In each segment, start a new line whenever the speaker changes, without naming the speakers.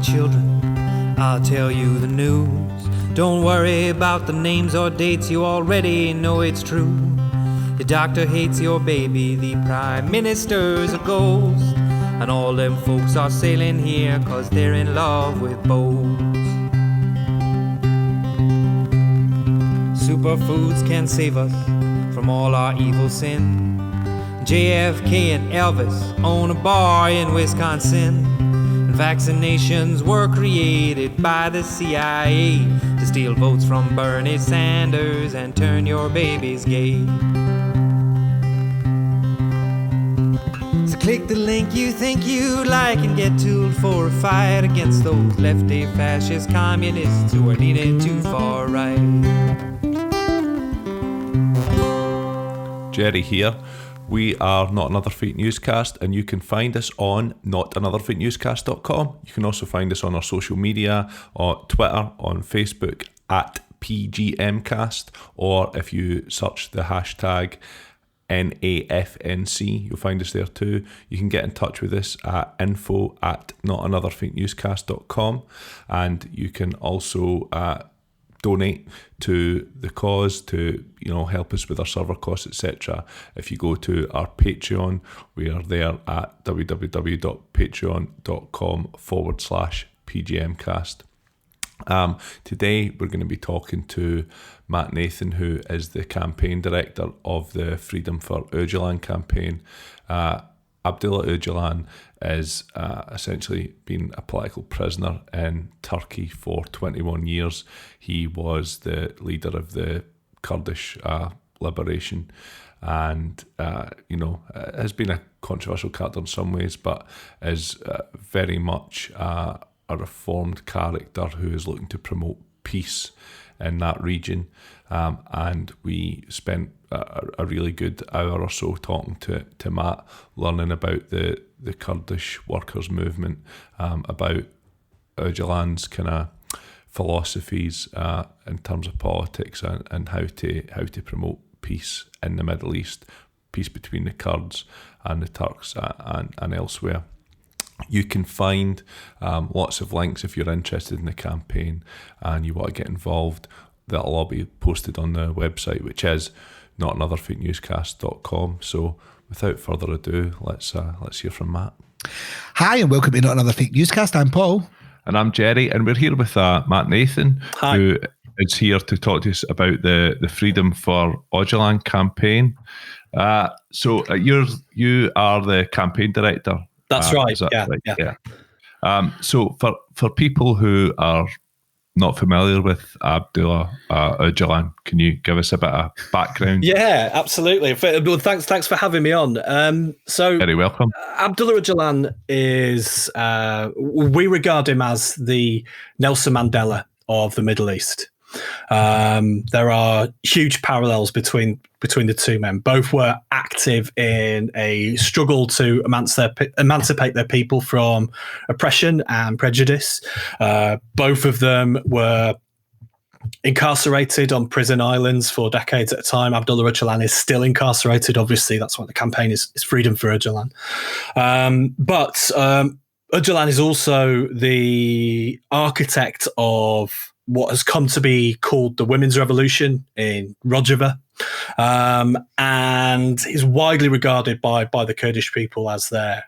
children, I'll tell you the news. Don't worry about the names or dates, you already know it's true. Your doctor hates your baby, the prime minister's a ghost, and all them folks are sailing here 'cause they're in love with boats. Superfoods can save us from all our evil sin. JFK and Elvis own a bar in Wisconsin. And vaccinations were created by the CIA to steal votes from Bernie Sanders and turn your babies gay. So click the link you think you'd like and get tooled for a fight against those lefty fascist communists who are leaning too far right.
Jerry here. We are Not Another Fake Newscast, and you can find us on notanotherfakenewscast.com. You can also find us on our social media, on Twitter, on Facebook at PGMcast, or if you search the hashtag NAFNC, you'll find us there too. You can get in touch with us at info@notanotherfakenewscast.com, and you can also donate to the cause to help us with our server costs, etc. If you go to our Patreon, we are there at www.patreon.com/PGMcast. Today we're going to be talking to Matt Nathan, who is the campaign director of the Freedom for Öcalan campaign. Abdullah Öcalan is essentially been a political prisoner in Turkey for 21 years. He was the leader of the Kurdish liberation, and has been a controversial character in some ways, but is very much a reformed character who is looking to promote peace in that region. And we spent a really good hour or so talking to Matt, learning about the Kurdish workers' movement, about Öcalan's kind of philosophies in terms of politics, and how to promote peace in the Middle East, peace between the Kurds and the Turks and elsewhere. You can find lots of links if you're interested in the campaign and you want to get involved. That'll all be posted on the website, which is notanotherfakenewscast.com. So without further ado, let's hear from Matt.
Hi, and welcome to Not Another Fake Newscast. I'm Paul.
And I'm Jerry, and we're here with Matt Nathan.
Hi.
Who is here to talk to us about the Freedom for Öcalan campaign. So you are the campaign director.
That's right.
Is that
Yeah.
right? Yeah. So for people who are not familiar with Abdullah Öcalan, can you give us a bit of background?
Yeah, absolutely. Well, thanks for having me on. So
Very welcome.
Abdullah Öcalan is, we regard him as the Nelson Mandela of the Middle East. There are huge parallels between the two men. Both were active in a struggle to emancipate their people from oppression and prejudice. Both of them were incarcerated on prison islands for decades at a time. Abdullah Öcalan is still incarcerated. Obviously, that's what the campaign is Freedom for Öcalan. But Öcalan is also the architect of what has come to be called the Women's Revolution in Rojava, and is widely regarded by the Kurdish people as their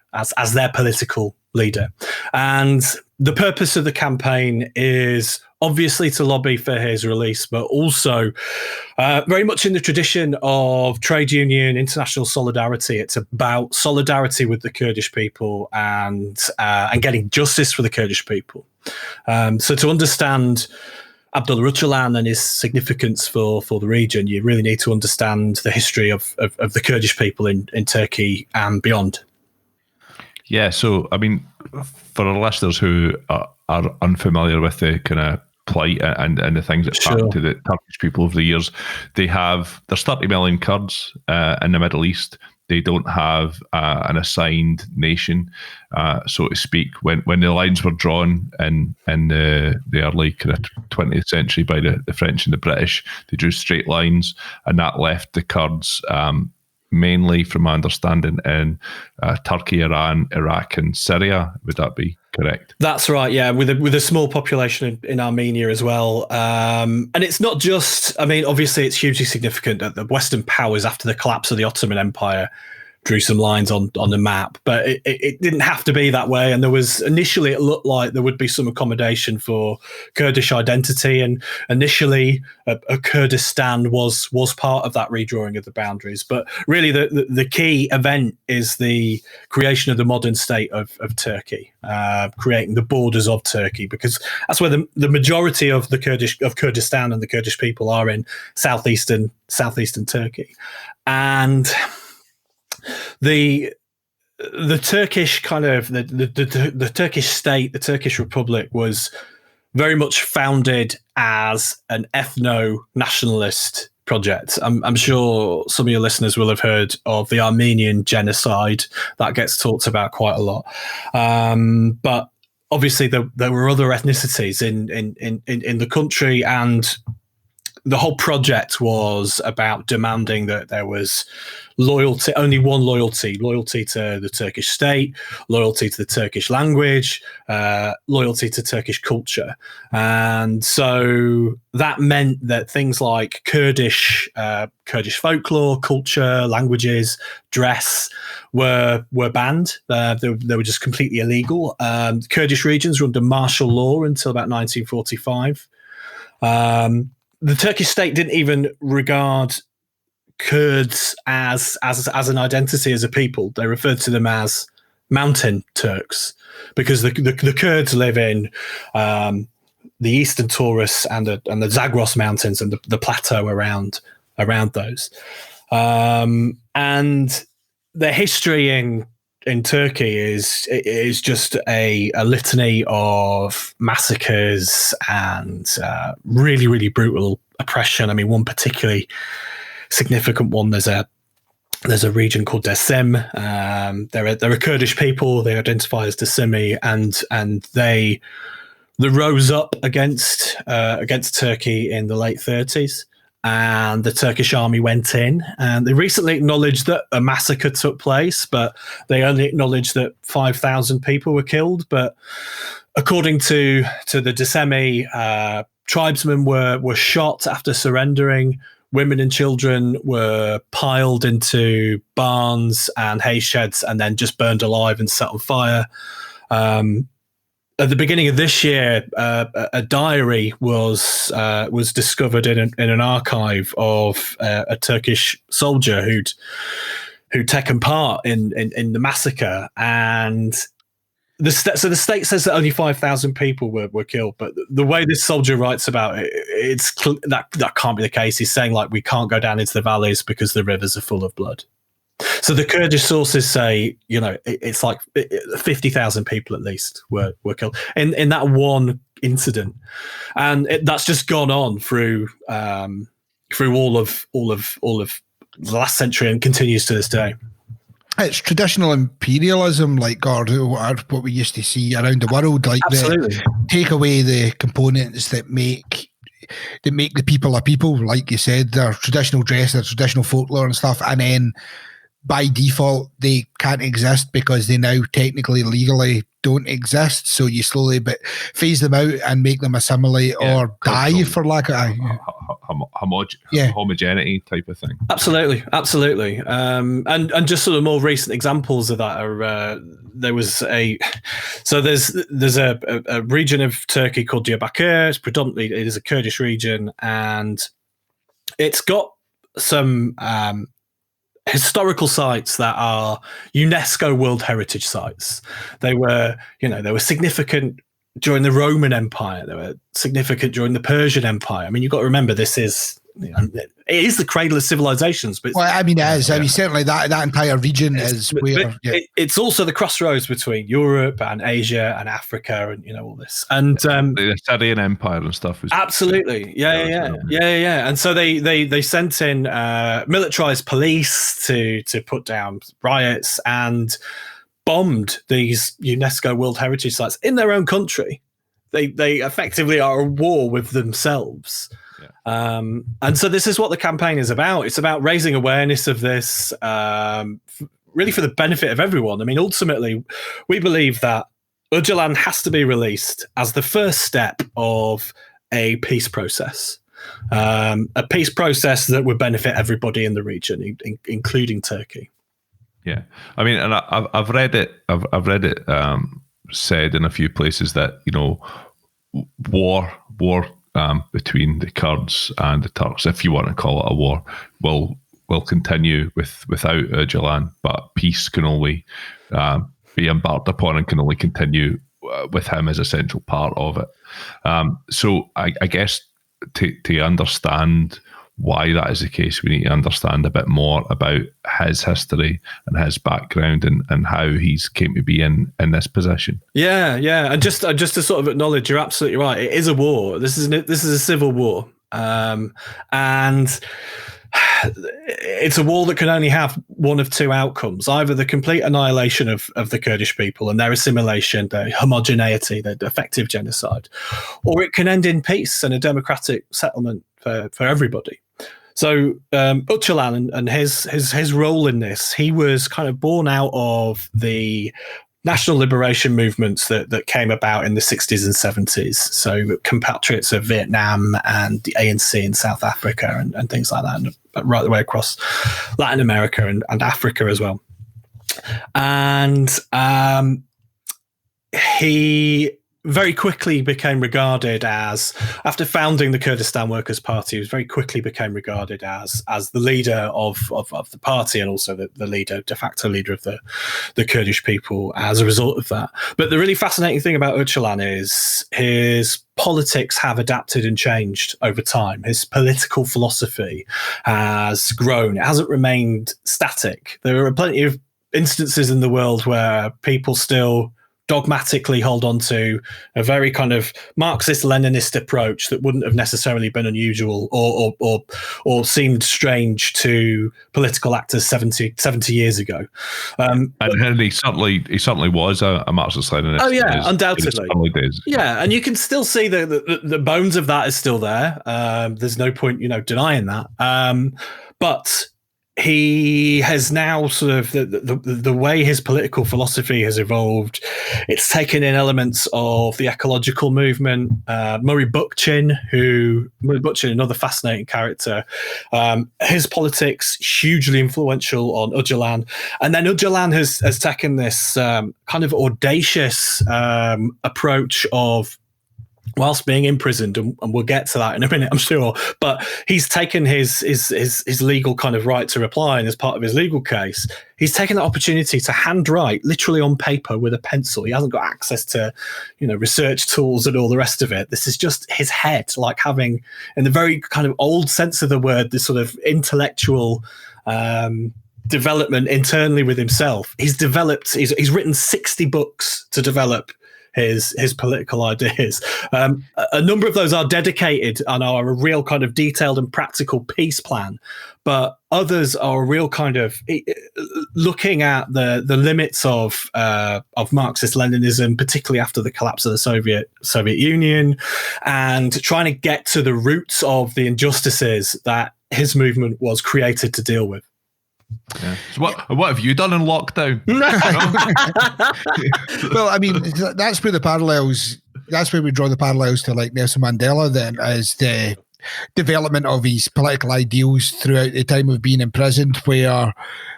political leader. And the purpose of the campaign is obviously to lobby for his release, but also very much in the tradition of trade union, international solidarity. It's about solidarity with the Kurdish people and getting justice for the Kurdish people. So to understand Abdullah Öcalan and his significance for the region, you really need to understand the history of the Kurdish people in Turkey and beyond.
Yeah, so I mean, for our listeners who are unfamiliar with the kind of plight and the things that happened to the Turkish people over the years, there's 30 million Kurds in the Middle East. They don't have an assigned nation, so to speak. When the lines were drawn in the early kind of 20th century by the French and the British, they drew straight lines, and that left the Kurds mainly, from my understanding, in Turkey, Iran, Iraq, and Syria. Would that be correct?
That's right, yeah, with a small population in Armenia as well. And it's not just, I mean, obviously it's hugely significant that the Western powers, after the collapse of the Ottoman Empire, drew some lines on the map, but it didn't have to be that way. And there was, initially it looked like there would be some accommodation for Kurdish identity, and initially a Kurdistan was part of that redrawing of the boundaries. But really the key event is the creation of the modern state of Turkey, creating the borders of Turkey, because that's where the majority of the Kurdistan and the Kurdish people are, in southeastern Turkey. And the Turkish kind of the Turkish state, the Turkish Republic, was very much founded as an ethno-nationalist project. I'm sure some of your listeners will have heard of the Armenian genocide. That gets talked about quite a lot, but obviously there were other ethnicities in the country, and the whole project was about demanding that there was loyalty, only one loyalty to the Turkish state, loyalty to the Turkish language, loyalty to Turkish culture. And so that meant that things like Kurdish folklore, culture, languages, dress were banned. They were just completely illegal. Kurdish regions were under martial law until about 1945. The Turkish state didn't even regard Kurds as an identity, as a people. They referred to them as mountain Turks, because the Kurds live in the eastern Taurus and the Zagros Mountains and the plateau around those. And their history in Turkey is just a litany of massacres and really, really brutal oppression. I mean, one particularly significant one, there's a region called Dersim. They're a Kurdish people. They identify as Dersimi, and they rose up against Turkey in the late 30s. And the Turkish army went in, and they recently acknowledged that a massacre took place, but they only acknowledged that 5,000 people were killed. But according to the Dersimi, tribesmen were shot after surrendering. Women and children were piled into barns and hay sheds and then just burned alive and set on fire. At the beginning of this year, a diary was discovered in an archive of a Turkish soldier who'd taken part in the massacre, and the state says that only 5,000 people were killed. But the way this soldier writes about it, that can't be the case. He's saying, like, we can't go down into the valleys because the rivers are full of blood. So the Kurdish sources say, it's like 50,000 people at least were killed in that one incident, and that's just gone on through all of the last century and continues to this day.
It's traditional imperialism, what we used to see around the world. Like,
absolutely,
take away the components that make the people a people, like you said, their traditional dress, their traditional folklore and stuff, and then by default, they can't exist because they now technically, legally don't exist. So you slowly but phase them out and make them assimilate or die, for lack of
homogeneity type of thing.
Absolutely. And just sort of more recent examples of that are there's a region of Turkey called Diyarbakir. It is a Kurdish region, and it's got some historical sites that are UNESCO World Heritage Sites. They were significant during the Roman Empire. They were significant during the Persian Empire. I mean, you've got to remember, this is it is the cradle of civilizations. But
it is. I mean, certainly that entire region is where
it's also the crossroads between Europe and Asia and Africa, and all this. And
the Syrian Empire and stuff was
absolutely, yeah. And so they sent in militarized police to put down riots and bombed these UNESCO World Heritage Sites in their own country. They effectively are at war with themselves. And so this is what the campaign is about. It's about raising awareness of this, really for the benefit of everyone. I mean, ultimately, we believe that Öcalan has to be released as the first step of a peace process. A peace process that would benefit everybody in the region, including Turkey.
Yeah, I mean, and I've read it. I've read it said in a few places that, you know, war between the Kurds and the Turks, if you want to call it a war, will continue without Öcalan, but peace can only be embarked upon and can only continue with him as a central part of it. So I guess to understand why that is the case, we need to understand a bit more about his history and his background and how he's came to be in this position.
Yeah. And just to sort of acknowledge, you're absolutely right. It is a war. This is a civil war. And it's a war that can only have one of two outcomes: either the complete annihilation of the Kurdish people and their assimilation, their homogeneity, their effective genocide, or it can end in peace and a democratic settlement for everybody. So Öcalan and his role in this, he was kind of born out of the national liberation movements that came about in the 60s and 70s. So compatriots of Vietnam and the ANC in South Africa and things like that, and right the way across Latin America and Africa as well. And he very quickly became regarded as, after founding the Kurdistan Workers' Party, he very quickly became regarded as the leader of the party, and also the leader, de facto leader of the Kurdish people as a result of that. But the really fascinating thing about Öcalan is his politics have adapted and changed over time. His political philosophy has grown. It hasn't remained static. There are plenty of instances in the world where people still dogmatically hold on to a very kind of Marxist-Leninist approach that wouldn't have necessarily been unusual or seemed strange to political actors 70 years ago.
And he certainly was a Marxist-Leninist.
Oh yeah, undoubtedly.
In his early days.
Yeah, and you can still see the bones of that is still there. There's no point, denying that. But he has now sort of the way his political philosophy has evolved. It's taken in elements of the ecological movement. Murray Bookchin, another fascinating character, his politics hugely influential on Öcalan. And then Öcalan has taken this kind of audacious approach of, whilst being imprisoned, and we'll get to that in a minute, I'm sure, but he's taken his legal kind of right to reply, and as part of his legal case, he's taken the opportunity to handwrite literally on paper with a pencil. He hasn't got access to, research tools and all the rest of it. This is just his head, like having, in the very kind of old sense of the word, this sort of intellectual development internally with himself. He's written 60 books to develop his political ideas. A number of those are dedicated and are a real kind of detailed and practical peace plan, but others are a real kind of looking at the limits of Marxist-Leninism, particularly after the collapse of the Soviet Union, and trying to get to the roots of the injustices that his movement was created to deal with.
Yeah. So what have you done in lockdown?
Well, I mean, that's where we draw the parallels to like Nelson Mandela then, as the development of his political ideals throughout the time of being imprisoned, where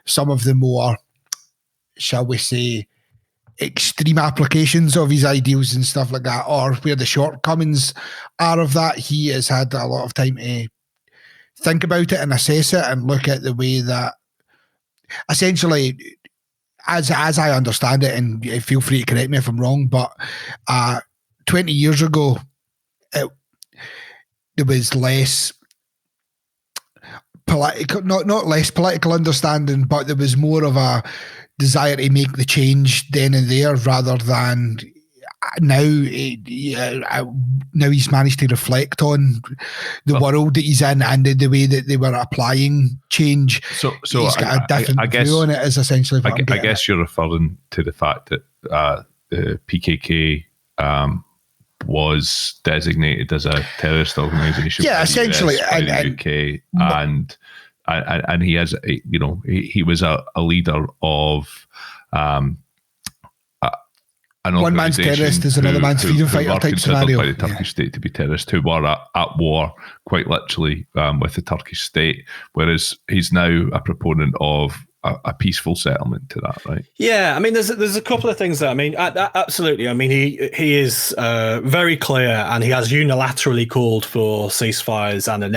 some of the more, shall we say, extreme applications of his ideals and stuff like that, or where the shortcomings are of that, he has had a lot of time to think about it and assess it and look at the way that, essentially, as I understand it, and feel free to correct me if I'm wrong, but 20 years ago, there was less political, not less political understanding, but there was more of a desire to make the change then and there, rather than now. Now he's managed to reflect on the world that he's in and the way that they were applying change. So he's got a different view on it, is essentially what I'm getting.
I guess you're referring to the fact that the PKK was designated as a terrorist organisation.
Yeah,
by the
essentially,
US, by the UK, and he has, he was a leader of an
one man's terrorist is another man's freedom fighter type scenario.
By the Turkish state to be terrorists who were at war, quite literally, with the Turkish state, whereas he's now a proponent of a peaceful settlement to that, right?
Yeah, I mean, there's a couple of things there. I mean, absolutely. I mean, he is very clear, and he has unilaterally called for ceasefires and an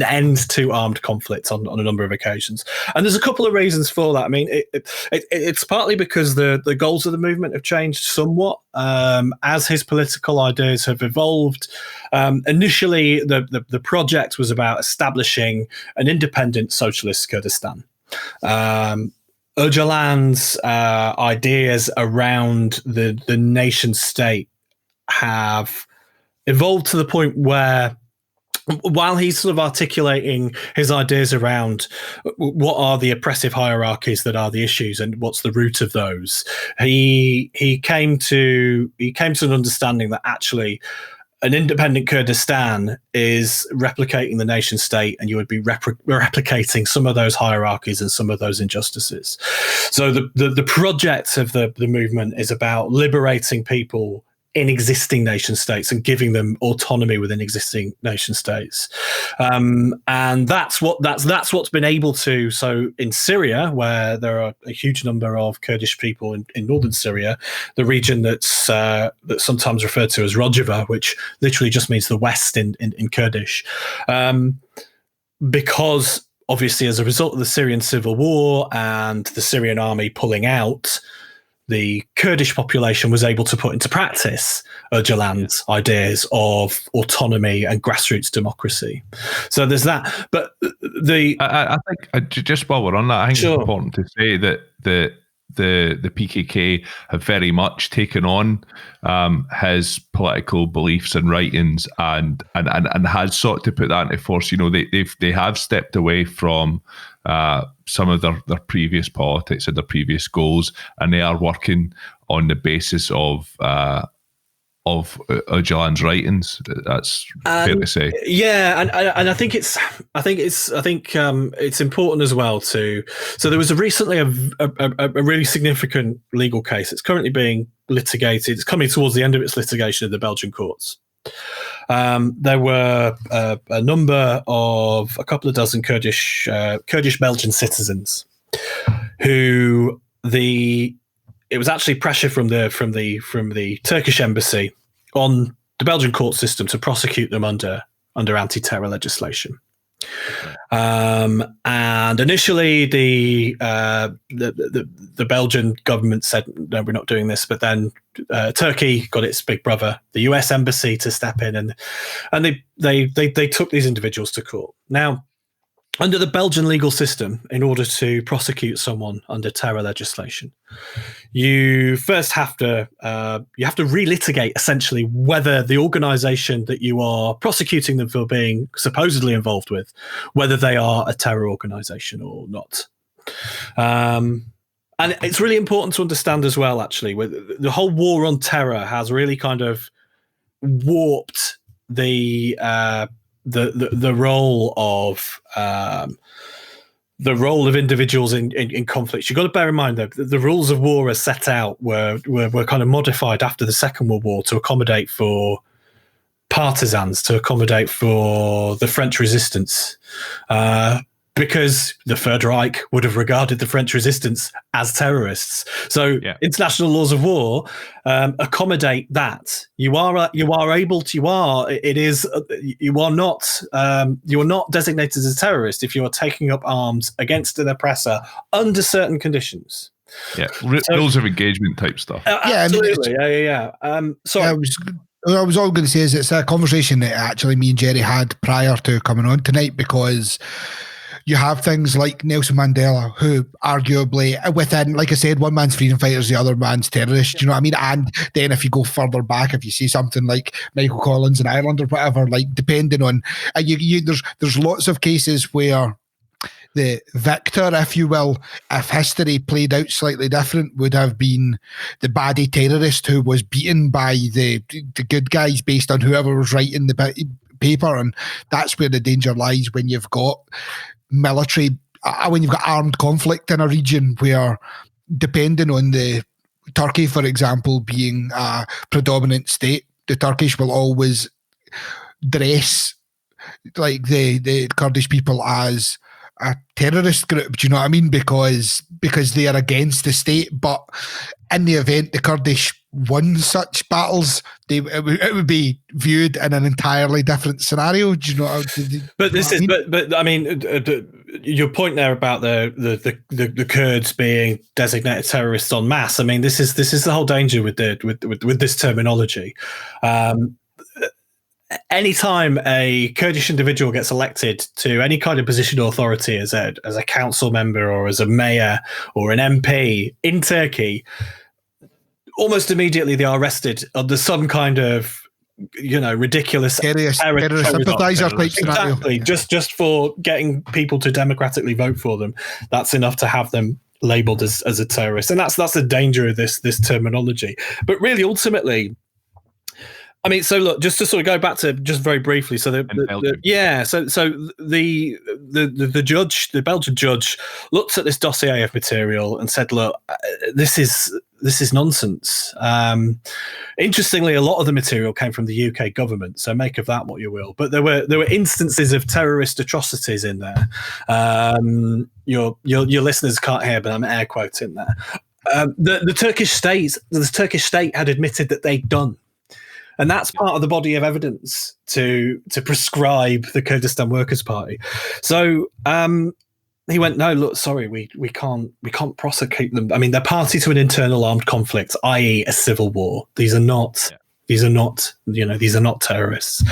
end to armed conflict on a number of occasions. And there's a couple of reasons for that. I mean, it's partly because the goals of the movement have changed somewhat as his political ideas have evolved. Initially, the project was about establishing an independent socialist Kurdistan. Öcalan's ideas around the nation state have evolved to the point where, while he's sort of articulating his ideas around what are the oppressive hierarchies that are the issues and what's the root of those, he came to an understanding that actually an independent Kurdistan is replicating the nation state, and you would be replicating some of those hierarchies and some of those injustices. So the project of the movement is about liberating people in existing nation states and giving them autonomy within existing nation states, and that's what's been able to. So in Syria, where there are a huge number of Kurdish people in northern Syria, the region that's sometimes referred to as Rojava, which literally just means the west in Kurdish, because obviously as a result of the Syrian civil war and the Syrian army pulling out, the Kurdish population was able to put into practice Öcalan's ideas of autonomy and grassroots democracy. So there's that. But
I think just while we're on that, I think it's important to say that the PKK have very much taken on his political beliefs and writings, and has sought to put that into force. They have stepped away from some of their previous politics and their previous goals, and they are working on the basis of Öcalan's writings. That's fair to say.
Yeah, and I think it's important as well to. So there was recently a really significant legal case. It's currently being litigated. It's coming towards the end of its litigation in the Belgian courts. There were a couple of dozen Kurdish Belgian citizens who it was actually pressure from the Turkish embassy on the Belgian court system to prosecute them under anti-terror legislation. And initially, the Belgian government said, "No, we're not doing this." But then Turkey got its big brother, the US embassy, to step in, and they took these individuals to court. Now, under the Belgian legal system, in order to prosecute someone under terror legislation, you first have to relitigate essentially whether the organisation that you are prosecuting them for being supposedly involved with, whether they are a terror organisation or not. And it's really important to understand as well, actually, with the whole war on terror has really kind of warped the role of individuals in conflicts. You've got to bear in mind, though, the rules of war as set out were kind of modified after the Second World War to accommodate for partisans, to accommodate for the French resistance, because the Third Reich would have regarded the French resistance as terrorists. So international laws of war accommodate that. You are not designated as a terrorist if you are taking up arms against an oppressor under certain conditions.
Yeah, rules of engagement type stuff.
Absolutely.
I was all going to say is it's a conversation that actually me and Jerry had prior to coming on tonight, because you have things like Nelson Mandela, who arguably within, like I said, one man's freedom fighters, the other man's terrorist. You know what I mean? And then if you go further back, if you see something like Michael Collins in Ireland or whatever, like depending on, there's lots of cases where the victor, if you will, if history played out slightly different, would have been the baddie terrorist who was beaten by the good guys based on whoever was writing the paper. And that's where the danger lies when you've got military, when you've got armed conflict in a region where, depending on the Turkey, for example, being a predominant state, the Turkish will always dress like the Kurdish people as a terrorist group. Do you know what I mean? Because they are against the state. But in the event the Kurdish won such battles, it would be viewed in an entirely different scenario. Do you know?
But I mean, your point there about the Kurds being designated terrorists en masse. I mean, this is the whole danger with this terminology. Anytime a Kurdish individual gets elected to any kind of position of authority as a council member or as a mayor or an MP in Turkey, almost immediately they are arrested under some kind of, ridiculous
terrorist sympathizer type scenario.
Exactly.
Yeah.
Just for getting people to democratically vote for them, that's enough to have them labeled as a terrorist. And that's the danger of this terminology. But really, ultimately, I mean, so look, just to sort of go back to just very briefly. So the judge, the Belgian judge, looked at this dossier of material and said, "Look, this is nonsense." Interestingly, a lot of the material came from the UK government, so make of that what you will. But there were instances of terrorist atrocities in there. Your listeners can't hear, but I'm air quoting there. The Turkish state had admitted that they'd done. And that's part of the body of evidence to prescribe the Kurdistan Workers' Party. So he went, no, look, sorry, we can't prosecute them. I mean, they're party to an internal armed conflict, i.e., a civil war. These are not terrorists.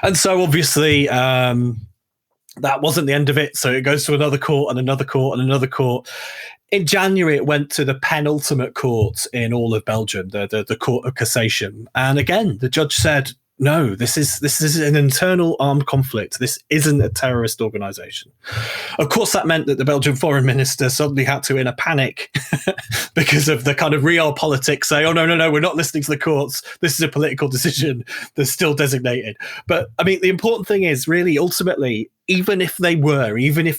And so obviously that wasn't the end of it. So it goes to another court and another court and another court. In January, it went to the penultimate court in all of Belgium, the Court of Cassation. And again, the judge said, no, this is an internal armed conflict. This isn't a terrorist organization. Of course, that meant that the Belgian foreign minister suddenly had to, in a panic, because of the kind of real politics, say, oh, no, we're not listening to the courts. This is a political decision. They're still designated. But I mean, the important thing is really, ultimately, even if they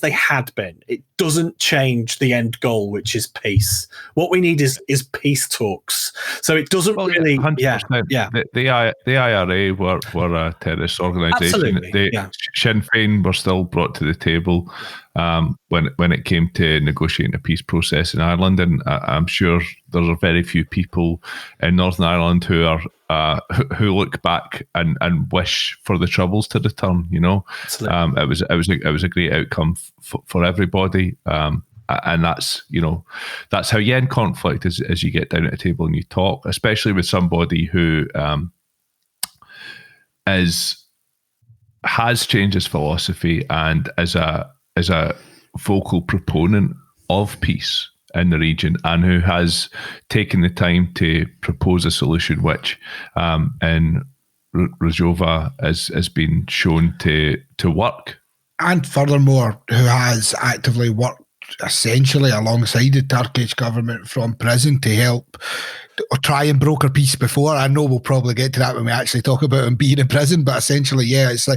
had been, it doesn't change the end goal, which is peace. What we need is peace talks. So it doesn't really.
100%.
Yeah.
The IRA were a terrorist organisation. Sinn Féin were still brought to the table when it came to negotiating a peace process in Ireland, and I'm sure there are very few people in Northern Ireland who are who look back and wish for the Troubles to return. It was a great outcome for everybody, and that's how you end conflict as you get down at a table and you talk, especially with somebody who has changed his philosophy and is a vocal proponent of peace in the region, and who has taken the time to propose a solution which in Rojava has been shown to work.
And furthermore, who has actively worked essentially alongside the Turkish government from prison to help try and broker peace before. I know we'll probably get to that when we actually talk about him being in prison, but essentially, yeah, it's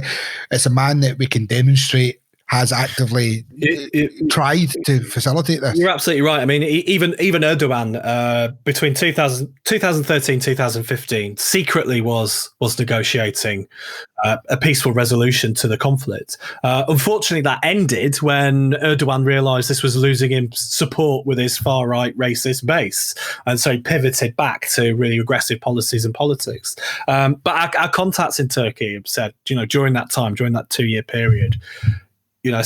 a man that we can demonstrate has actively tried to facilitate this.
You're absolutely right. I mean, even Erdogan, between 2013 2015, secretly was negotiating a peaceful resolution to the conflict. Unfortunately, that ended when Erdogan realised this was losing him support with his far-right racist base. And so he pivoted back to really aggressive policies and politics. But our contacts in Turkey have said, during that time, during that 2-year period, a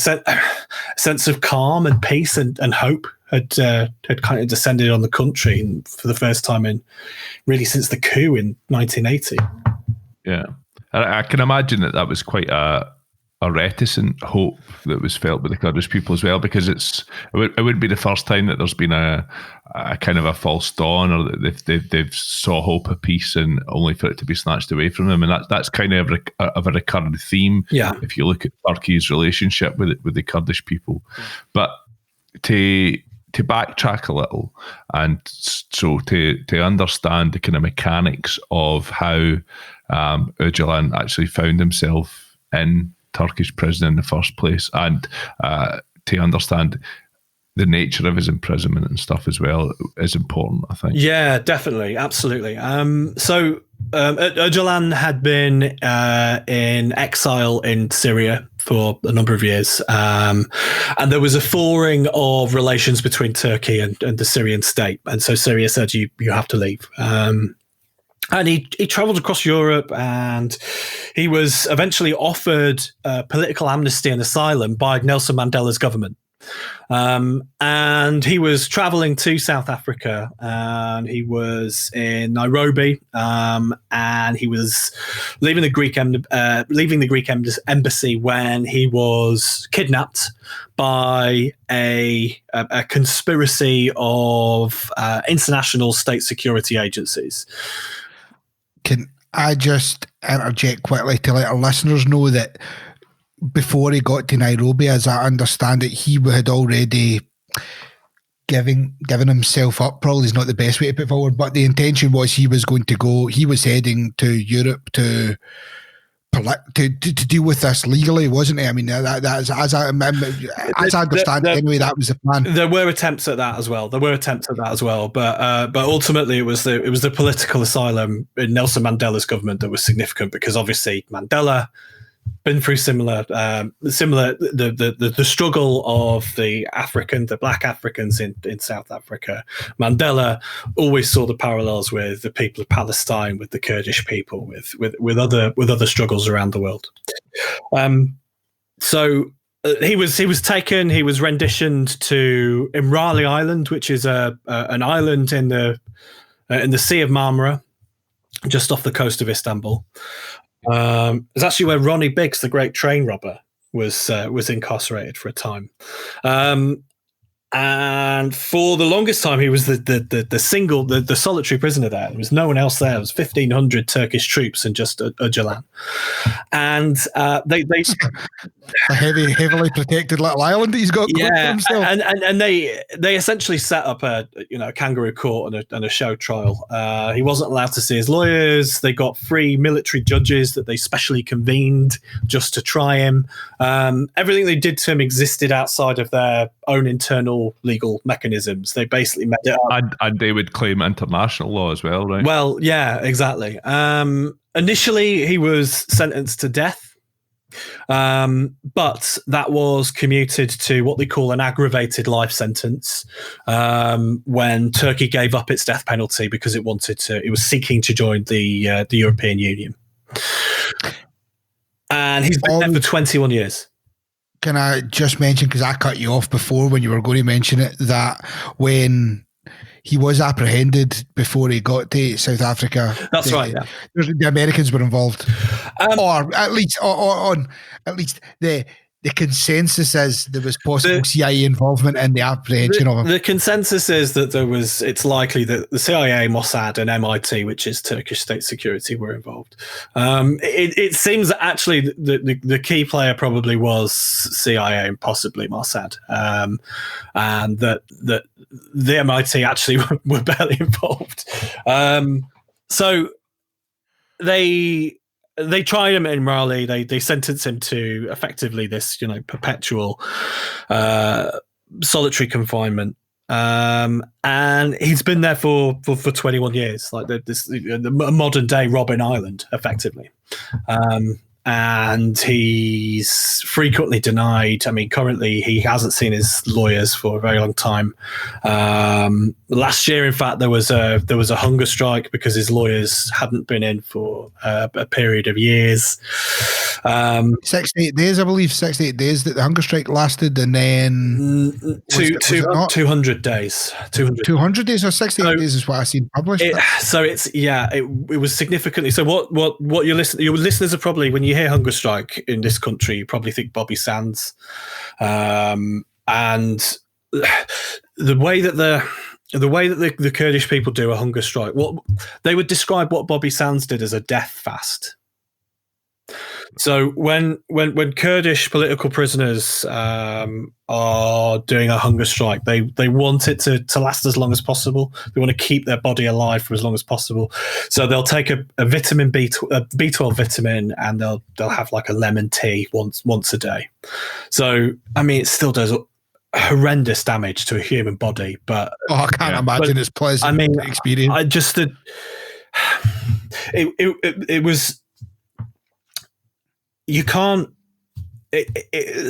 sense of calm and peace and hope had kind of descended on the country for the first time since the coup in 1980.
Yeah, I can imagine that was quite a a reticent hope that was felt by the Kurdish people as well, because it wouldn't be the first time that there's been a kind of a false dawn, or that they've saw hope of peace and only for it to be snatched away from them. And that's kind of a recurring theme.
Yeah.
If you look at Turkey's relationship with the Kurdish people, but to backtrack a little, and so to understand the kind of mechanics of how Öcalan actually found himself in Turkish prison in the first place, and to understand the nature of his imprisonment and stuff as well is important, I think.
Yeah, definitely. Absolutely. So Öcalan had been in exile in Syria for a number of years. And there was a thawing of relations between Turkey and the Syrian state. And so Syria said, you have to leave. And he travelled across Europe, and he was eventually offered political amnesty and asylum by Nelson Mandela's government. And he was travelling to South Africa, and he was in Nairobi, and he was leaving the Greek embassy when he was kidnapped by a conspiracy of international state security agencies.
Can I just interject quickly to let our listeners know that before he got to Nairobi, as I understand it, he had already given himself up. Probably is not the best way to put forward, but the intention was he was heading to Europe to deal with this legally, wasn't he? I mean, that is, as I understand it, anyway, that was the plan.
There were attempts at that as well. But ultimately, it was the political asylum in Nelson Mandela's government that was significant, because obviously Mandela been through similar the struggle of the black Africans in South Africa. Mandela always saw the parallels with the people of Palestine, with the Kurdish people, with other struggles around the world. So he was taken. He was renditioned to Imrali Island, which is an island in the Sea of Marmara, just off the coast of Istanbul. It's actually where Ronnie Biggs, the great train robber, was incarcerated for a time. And for the longest time, he was the solitary prisoner there. There was no one else there. There was 1,500 Turkish troops and just Öcalan. And they
a heavily protected little island that he's got for himself.
And they essentially set up a kangaroo court and a show trial. He wasn't allowed to see his lawyers. They got 3 military judges that they specially convened just to try him. Everything they did to him existed outside of their own internal legal mechanisms. They basically made it up.
And they would claim international law as well, right?
Well, yeah, exactly. Initially, he was sentenced to death. But that was commuted to what they call an aggravated life sentence when Turkey gave up its death penalty because it was seeking to join the European Union. And he's been there for 21 years.
Can I just mention, because I cut you off before when you were going to mention it, that when he was apprehended before he got to South Africa.
That's right. Yeah.
The Americans were involved, or at least the consensus is there was possible CIA involvement in the apprehension of him.
The consensus is that it's likely that the CIA, Mossad, and MIT, which is Turkish state security, were involved. It seems that actually the key player probably was CIA and possibly Mossad, and that the MIT actually were barely involved. So they tried him in Imrali. They sentenced him to effectively this, perpetual solitary confinement. And he's been there for 21 years, like the modern day Robben Island, effectively. And he's frequently denied. I mean, currently he hasn't seen his lawyers for a very long time. Last year, in fact, there was a hunger strike because his lawyers hadn't been in for a period of years.
68 days, I believe. 68 days that the hunger strike lasted, and then
200 days.
200 days or 68 days is what I've seen published.
It was significantly. So what your listeners are probably, when you hear hunger strike in this country, you probably think Bobby Sands, and the way that the Kurdish people do a hunger strike, what they would describe what Bobby Sands did as a death fast. So when Kurdish political prisoners are doing a hunger strike, they want it to last as long as possible. They want to keep their body alive for as long as possible. So they'll take a vitamin B12 vitamin, and they'll have like a lemon tea once a day. So I mean, it still does horrendous damage to a human body, but
I can't imagine it's pleasant.
I mean,
experience.
I just it was. You can't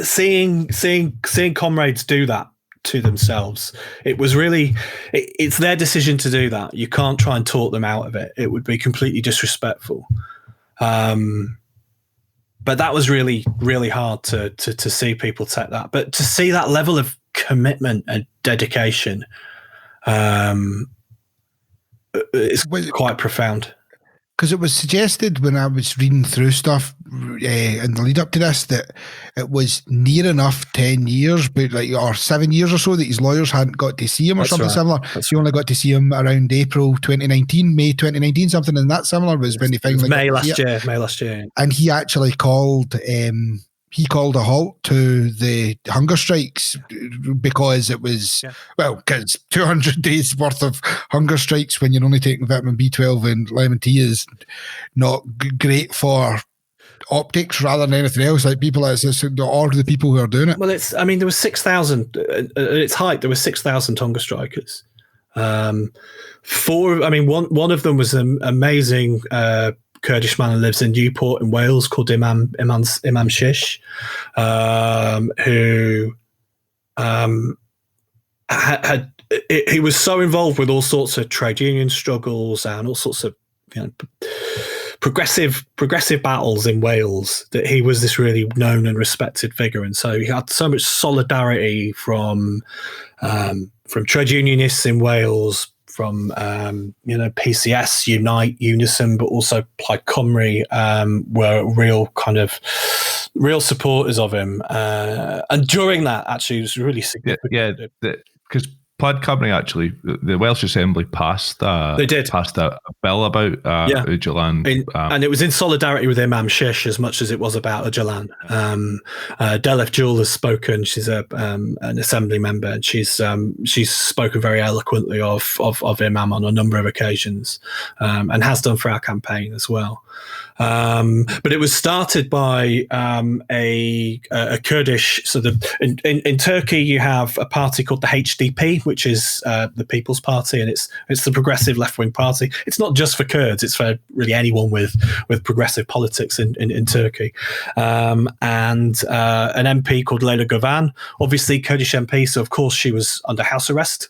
seeing comrades do that to themselves. It was really it's their decision to do that. You can't try and talk them out of it. It would be completely disrespectful. But that was really, really hard to see people take that. But to see that level of commitment and dedication, it's quite profound.
Because it was suggested when I was reading through stuff in the lead up to this that it was near enough 10 years, but or 7 years or so, that his lawyers hadn't got to see him or something similar. You only got to see him around May 2019, something in that similar was when they finally
May last year.
And he actually called a halt to the hunger strikes because it was, because 200 days worth of hunger strikes when you're only taking vitamin B12 and lemon tea is not great for optics rather than anything else. Like people, or the people who are doing it.
Well, there was 6,000 at its height. There were 6,000 hunger strikers. One of them was an amazing Kurdish man who lives in Newport in Wales called Imam Shish, who he was so involved with all sorts of trade union struggles and all sorts of progressive battles in Wales that he was this really known and respected figure, and so he had so much solidarity from trade unionists in Wales, from PCS, Unite, Unison, but also Plaid Cymru were real supporters of him. And during that, actually, it was really significant.
Yeah, because Plaid Cymru actually, the Welsh Assembly passed a bill about Öcalan.
And it was in solidarity with Imam Shish as much as it was about Öcalan. Delef Jewel has spoken. She's an assembly member, and she's spoken very eloquently of Imam on a number of occasions, and has done for our campaign as well. But it was started by a Kurdish in Turkey. You have a party called the HDP, which is the People's Party, and it's the progressive left-wing party. It's not just for Kurds; it's for really anyone with progressive politics in Turkey. And an MP called Leyla Güven, obviously Kurdish MP, so of course she was under house arrest.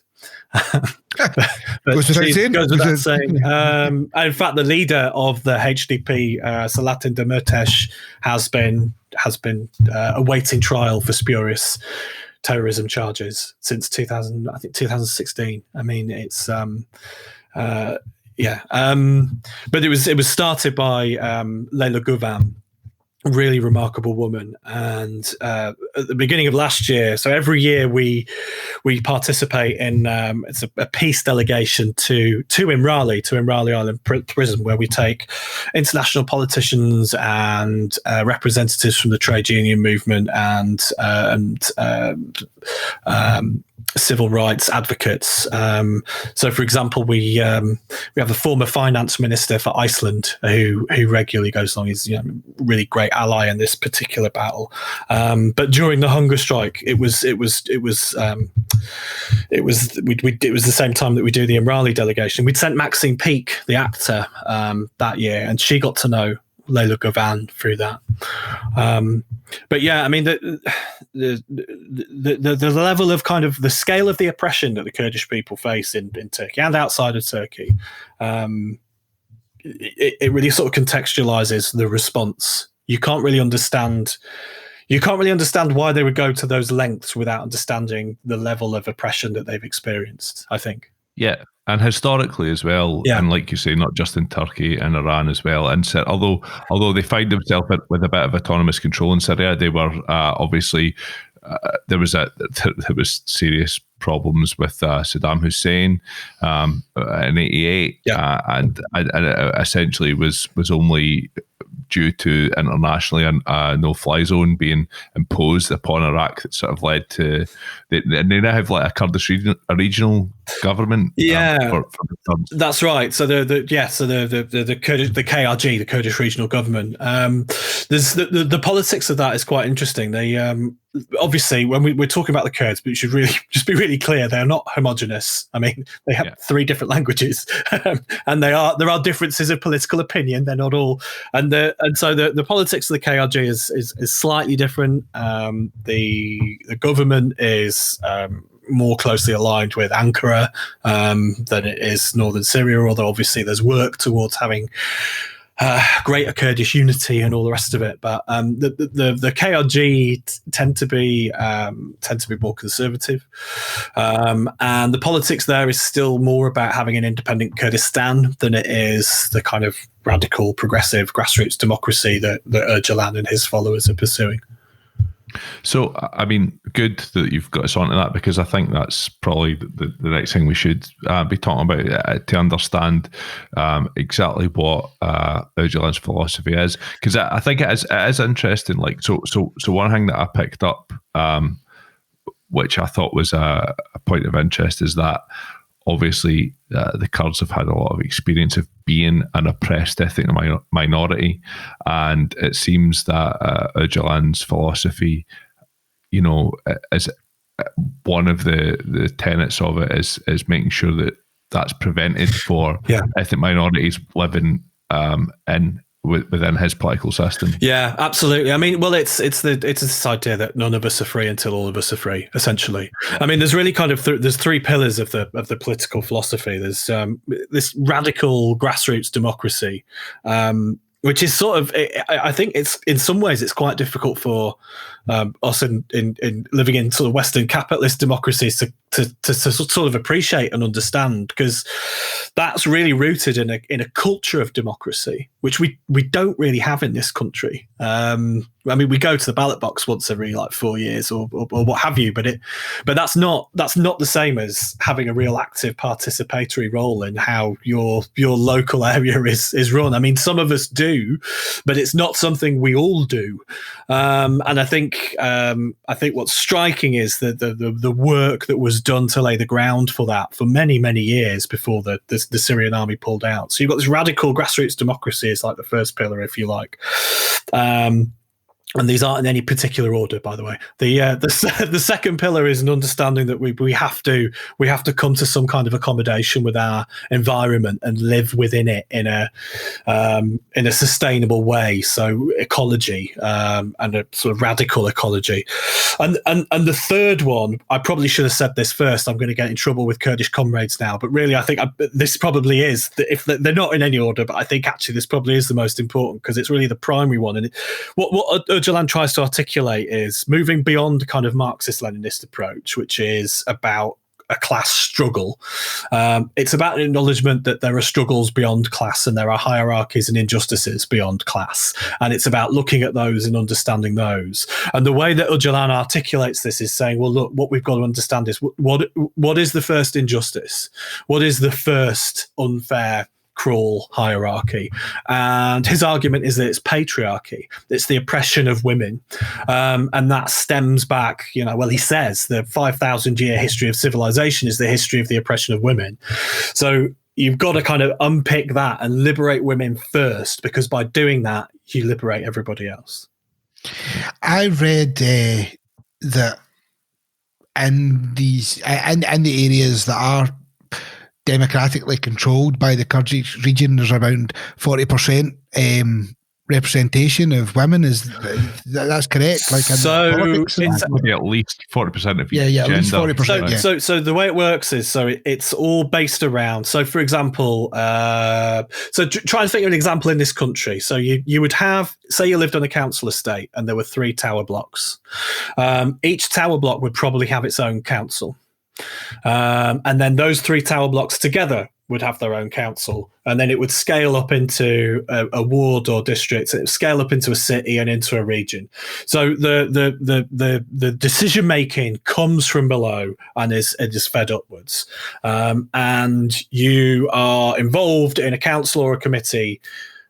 Goes without saying. In fact, the leader of the HDP, Selahattin Demirtas, has been awaiting trial for spurious terrorism charges since 2016. I mean, it's but it was started by Leyla Güven, a really remarkable woman, and at the beginning of last year, so every year we participate in it's a peace delegation to Imrali Island prison, where we take international politicians and representatives from the trade union movement and civil rights advocates. So, for example, we have a former finance minister for Iceland who regularly goes along. He's really great ally in this particular battle. But during the hunger strike, it was the same time that we do the Imrali delegation. We'd sent Maxine Peake, the actor, that year, and she got to know Leyla Güven through that. But yeah, I mean, the level of kind of the scale of the oppression that the Kurdish people face in Turkey and outside of Turkey, it really sort of contextualizes the response. You can't really understand why they would go to those lengths without understanding the level of oppression that they've experienced, I think.
Yeah, and historically as well,
Yeah.
and like you say, not just in Turkey and Iran as well. And so, although they find themselves with a bit of autonomous control in Syria, they were obviously there was serious problems with Saddam Hussein in '88, and it essentially was only due to internationally a no-fly zone being imposed upon Iraq that sort of led to they now have like a Kurdish regional government. For the Kurds.
That's right. So the Kurdish, the KRG, the Kurdish regional government. There's the politics of that is quite interesting. They obviously, when we're talking about the Kurds, we should really just be really clear. They're not homogenous. I mean, they have 3 different languages, and there are differences of political opinion. They're not all, and so the politics of the KRG is slightly different. The government is more closely aligned with Ankara than it is northern Syria, although obviously there's work towards having greater Kurdish unity and all the rest of it. But the KRG tend to be more conservative, and the politics there is still more about having an independent Kurdistan than it is the kind of radical, progressive grassroots democracy that Öcalan and his followers are pursuing.
So, I mean, good that you've got us onto that, because I think that's probably the next thing we should be talking about to understand exactly what Öcalan's philosophy is. Because I think it is interesting. Like, so one thing that I picked up, which I thought was a point of interest, is that obviously the Kurds have had a lot of experience of being an oppressed ethnic minority, and it seems that Öcalan's philosophy, you know, is one of the tenets of it is making sure that that's prevented for ethnic minorities living within his political system. Yeah,
absolutely. I mean, well, it's this idea that none of us are free until all of us are free, essentially. I mean, there's really kind of there's 3 pillars of the political philosophy. There's this radical grassroots democracy, which is sort of, I think it's in some ways it's quite difficult for us in living in sort of Western capitalist democracies to sort of appreciate and understand, because that's really rooted in a culture of democracy, which we don't really have in this country. I mean, we go to the ballot box once every like 4 years or what have you, but that's not the same as having a real active participatory role in how your local area is run. I mean, some of us do, but it's not something we all do. And I think what's striking is the work that was done to lay the ground for that for many, many years before the Syrian army pulled out. So you've got this radical grassroots democracy is like the first pillar, if you like. And these aren't in any particular order, by the way. The second pillar is an understanding that we have to come to some kind of accommodation with our environment and live within it in a sustainable way. So ecology, and a sort of radical ecology. And the third one, I probably should have said this first. I'm going to get in trouble with Kurdish comrades now, but really I think this probably is, if they're not in any order, but I think actually this probably is the most important, because it's really the primary one. And what Öcalan tries to articulate is moving beyond the kind of Marxist-Leninist approach, which is about a class struggle. It's about an acknowledgement that there are struggles beyond class and there are hierarchies and injustices beyond class. And it's about looking at those and understanding those. And the way that Öcalan articulates this is saying, well, look, what we've got to understand is what is the first injustice? What is the first unfair, cruel hierarchy? And his argument is that it's patriarchy. It's the oppression of women. And that stems back, he says the 5,000-year history of civilization is the history of the oppression of women. So you've got to kind of unpick that and liberate women first, because by doing that, you liberate everybody else.
I read that in the areas that are democratically controlled by the Kurdish region, there's around 40% representation of women. That's correct? Like,
so
it's maybe at least 40% of each gender.
At least 40%.
So the way it works is, it's all based around. So for example, try and think of an example in this country. So you would have, say you lived on a council estate and there were 3 tower blocks. Each tower block would probably have its own council. And then those 3 tower blocks together would have their own council, and then it would scale up into a ward or district. It would scale up into a city and into a region. So the decision making comes from below and is fed upwards. And you are involved in a council or a committee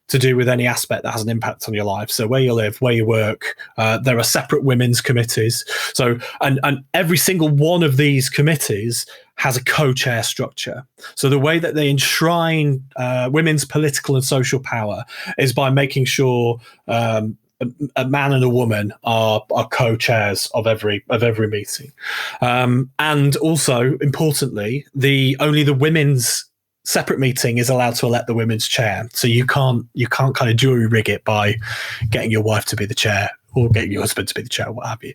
to do with any aspect that has an impact on your life. So where you live, where you work, there are separate women's committees. So and every single one of these committees has a co-chair structure. So the way that they enshrine women's political and social power is by making sure a man and a woman are co-chairs of every meeting, and also importantly, only the women's separate meeting is allowed to elect the women's chair. So you can't kind of jury rig it by getting your wife to be the chair or getting your husband to be the chair, what have you.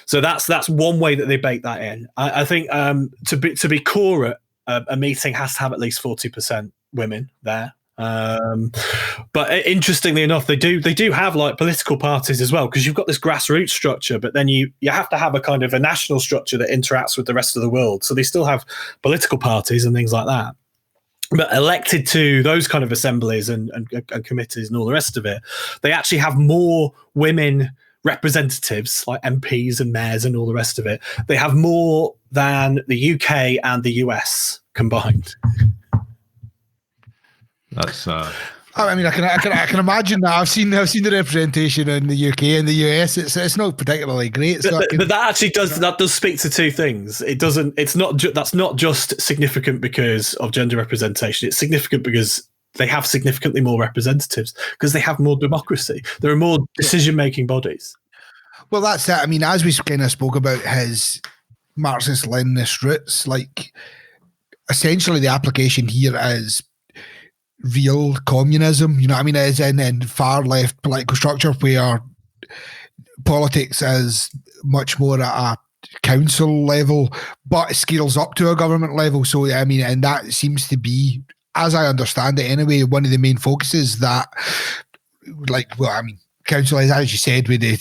So that's one way that they bake that in. I think to be core at a meeting has to have at least 40% women there. But interestingly enough, they do have like political parties as well, because you've got this grassroots structure, but then you have to have a kind of a national structure that interacts with the rest of the world. So they still have political parties and things like that. But elected to those kind of assemblies and committees and all the rest of it, they actually have more women representatives like MPs and mayors and all the rest of it. They have more than the UK and the US combined.
That's
I mean, I can imagine that. I've seen the representation in the UK and the US. It's not particularly great. So
but that actually does speak to two things. It doesn't. It's not. That's not just significant because of gender representation. It's significant because they have significantly more representatives, because they have more democracy. There are more decision-making bodies.
Well, that's it. I mean, as we kind of spoke about his Marxist-Leninist roots, like essentially the application here is real communism, you know what I mean, as in far left political structure where politics is much more at a council level, but it scales up to a government level. So, I mean, and that seems to be, as I understand it anyway, one of the main focuses that, like, well, I mean, council is, as you said, with the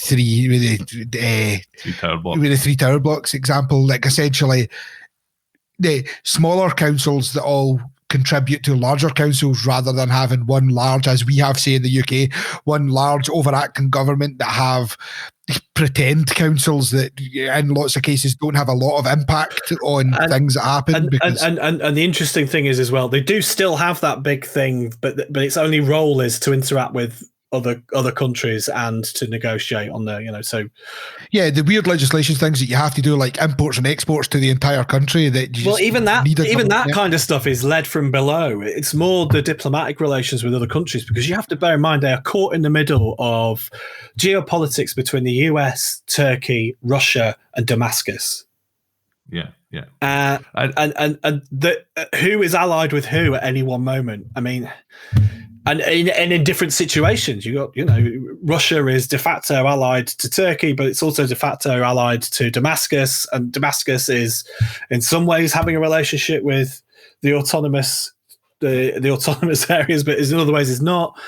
three tower blocks example, like essentially the smaller councils that all contribute to larger councils rather than having one large, as we have, say, in the UK, one large overacting government that have pretend councils that in lots of cases don't have a lot of impact on things that happen. And
the interesting thing is as well, they do still have that big thing, but its only role is to interact with other countries and to negotiate on the, so
yeah, the weird legislation things that you have to do, like imports and exports to the entire country, that
even that kind of stuff is led from below. It's more the diplomatic relations with other countries, because you have to bear in mind they are caught in the middle of geopolitics between the US, Turkey, Russia, and Damascus.
Yeah.
Who is allied with who at any one moment? I mean, and in different situations, you got, Russia is de facto allied to Turkey, but it's also de facto allied to Damascus, and Damascus is in some ways having a relationship with the autonomous areas, but in other ways it's not.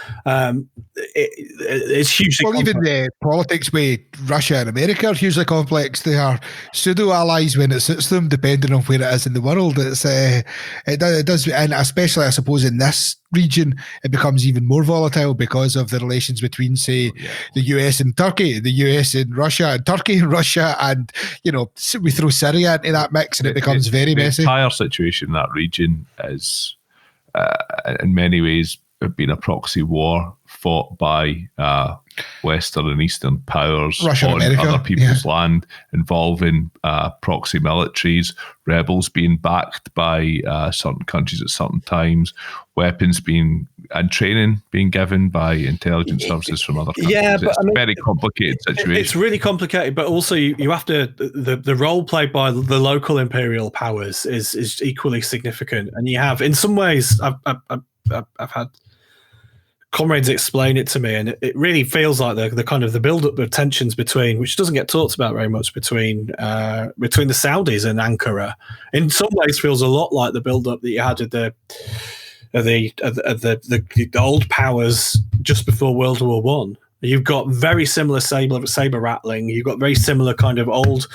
It's hugely complex.
Even the politics with Russia and America are hugely complex. They are pseudo allies when it suits them, depending on where it is in the world. It does, and especially I suppose in this region, it becomes even more volatile because of the relations between, say, the US and Turkey, the US and Russia, and Turkey and Russia, and we throw Syria into that mix, and it becomes very messy.
The entire situation in that region is, in many ways, been a proxy war fought by Western and Eastern powers
Russia
on
and America,
other people's land, involving proxy militaries, rebels being backed by certain countries at certain times, weapons and training being given by intelligence services from other countries.
Yeah, but
it's a very complicated situation.
It's really complicated, but also you have to, the role played by the local imperial powers is equally significant. And you have, in some ways, I've had comrades explain it to me, and it really feels like the kind of the build-up of tensions between, which doesn't get talked about very much, between the Saudis and Ankara. In some ways, feels a lot like the build-up that you had at the old powers just before World War One. You've got very similar saber rattling. You've got very similar kind of old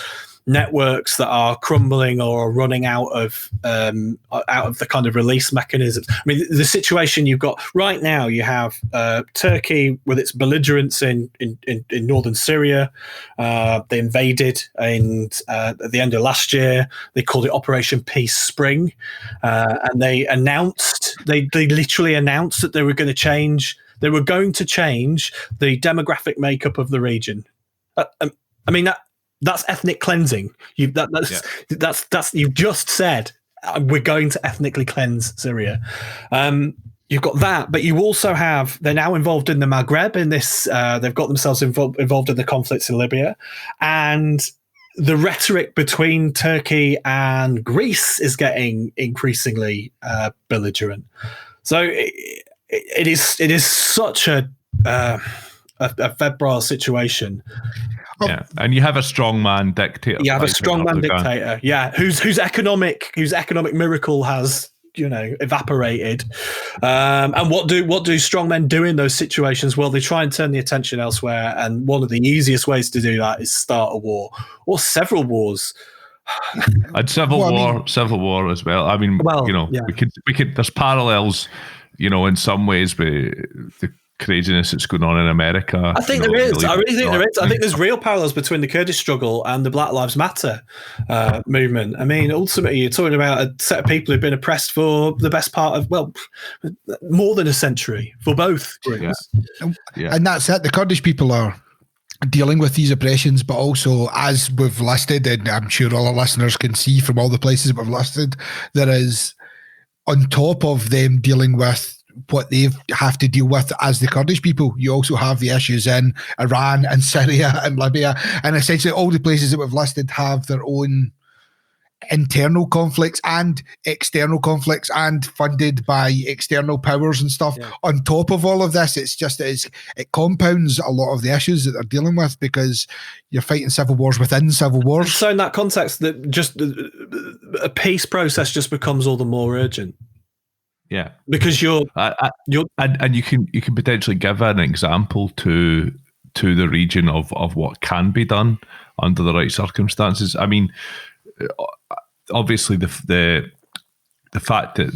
networks that are crumbling or are running out of the kind of release mechanisms. I mean, the situation you've got right now, you have Turkey with its belligerence in northern Syria. They invaded at the end of last year. They called it Operation Peace Spring, and they literally announced that they were going to change. They were going to change the demographic makeup of the region. I mean, that's ethnic cleansing. You've just said we're going to ethnically cleanse Syria. You've got that, but you also have, they're now involved in the Maghreb in this. They've got themselves involved in the conflicts in Libya, and the rhetoric between Turkey and Greece is getting increasingly belligerent. So it is such a febrile situation.
Yeah, and you have a strongman dictator.
You have a strongman dictator, whose economic miracle has evaporated. And what do strongmen do in those situations? Well, they try and turn the attention elsewhere, and one of the easiest ways to do that is start a war or several wars.
And civil war as well. I mean, we could. There's parallels, in some ways with the craziness that's going on in America.
I think there is. I really think there is. I think there's real parallels between the Kurdish struggle and the Black Lives Matter movement. I mean, ultimately, you're talking about a set of people who've been oppressed for the best part of, more than a century for both groups.
Yeah. And that's it. The Kurdish people are dealing with these oppressions, but also, as we've listed, and I'm sure all our listeners can see from all the places we've listed, there is, on top of them dealing with what they have to deal with as the Kurdish people, you also have the issues in Iran and Syria and Libya, and essentially all the places that we've listed have their own internal conflicts and external conflicts and funded by external powers and stuff. On top of all of this, it compounds a lot of the issues that they're dealing with, because you're fighting civil wars within civil wars.
So in that context, that just a peace process just becomes all the more urgent.
Yeah,
because you're
and you can potentially give an example to the region of what can be done under the right circumstances. I mean, obviously the fact that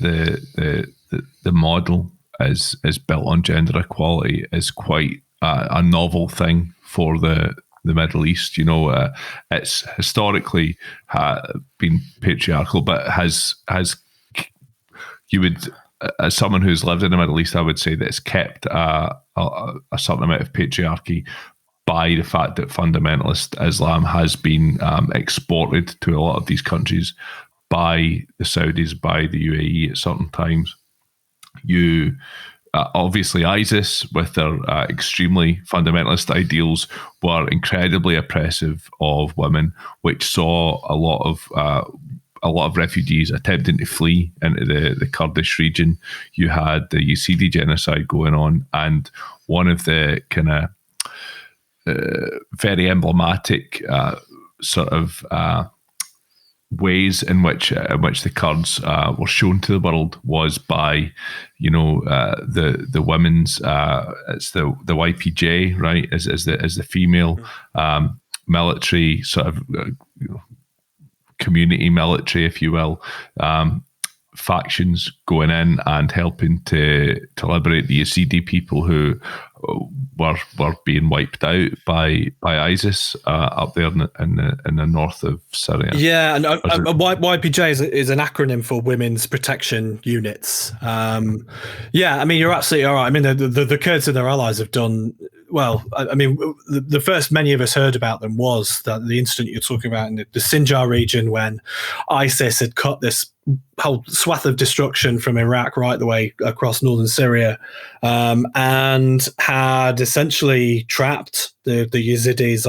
the model is built on gender equality is quite a novel thing for the Middle East. It's historically been patriarchal, but has you would, as someone who's lived in the Middle East, I would say that it's kept a certain amount of patriarchy by the fact that fundamentalist Islam has been exported to a lot of these countries by the Saudis, by the UAE at certain times. You obviously ISIS, with their extremely fundamentalist ideals, were incredibly oppressive of women, which saw a lot of refugees attempting to flee into the Kurdish region. You had the Yazidi genocide going on, and one of the kind of very emblematic ways in which the Kurds were shown to the world was by the women's it's the YPJ, right, as the female military sort of community military, if you will, factions going in and helping to liberate the Yazidi people who were being wiped out by ISIS up there in the north of Syria.
Yeah, and YPJ is an acronym for Women's Protection Units. I mean, you're absolutely all right. I mean, the Kurds and their allies have done well. I mean, the first many of us heard about them was the incident you're talking about in the Sinjar region, when ISIS had cut this whole swath of destruction from Iraq right the way across northern Syria, and had essentially trapped the Yazidis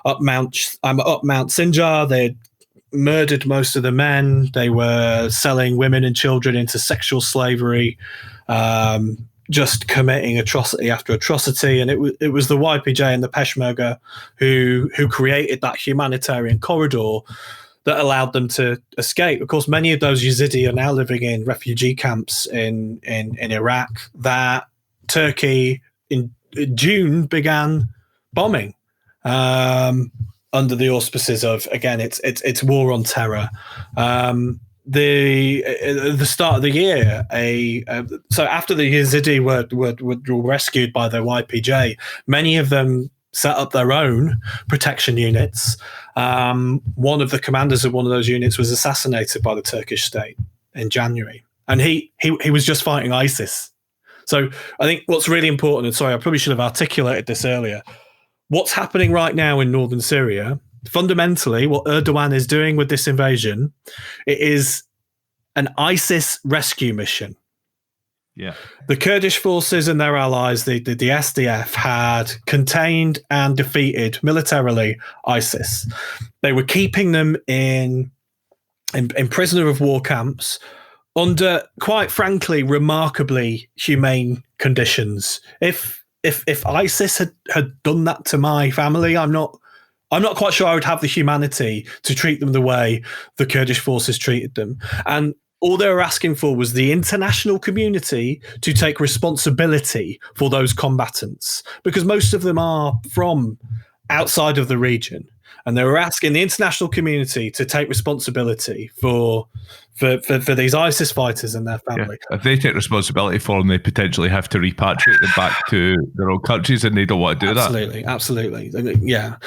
up Mount Sinjar. They murdered most of the men. They were selling women and children into sexual slavery, just committing atrocity after atrocity. And it was the YPJ and the Peshmerga who created that humanitarian corridor that allowed them to escape. Of course, many of those Yazidi are now living in refugee camps in Iraq that Turkey in June began bombing. under the auspices of, again, it's war on terror. The start of the year, so after the Yazidi were rescued by the YPJ, many of them set up their own protection units. One of the commanders of one of those units was assassinated by the Turkish state in January, and he was just fighting ISIS. So I think what's really important, and sorry, I probably should have articulated this earlier, what's happening right now in northern Syria, fundamentally what Erdogan is doing with this invasion, it is an ISIS rescue mission.
Yeah.
The Kurdish forces and their allies, the SDF, had contained and defeated militarily ISIS. They were keeping them in prisoner of war camps under, quite frankly, remarkably humane conditions. If ISIS had done that to my family, I'm not quite sure I would have the humanity to treat them the way the Kurdish forces treated them. And all they were asking for was the international community to take responsibility for those combatants, because most of them are from outside of the region. And they were asking the international community to take responsibility for these ISIS fighters and their family.
Yeah. If they take responsibility for them, they potentially have to repatriate them back to their own countries, and they don't want to do that. Absolutely.
Yeah.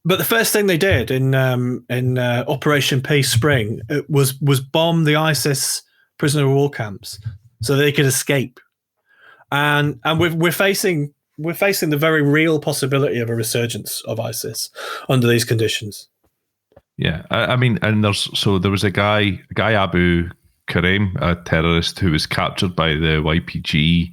But the first thing they did in Operation Peace Spring was bomb the ISIS prisoner of war camps so they could escape. And we're facing the very real possibility of a resurgence of ISIS under these conditions.
Yeah, I mean, and there was a guy Abu Karim, a terrorist who was captured by the YPG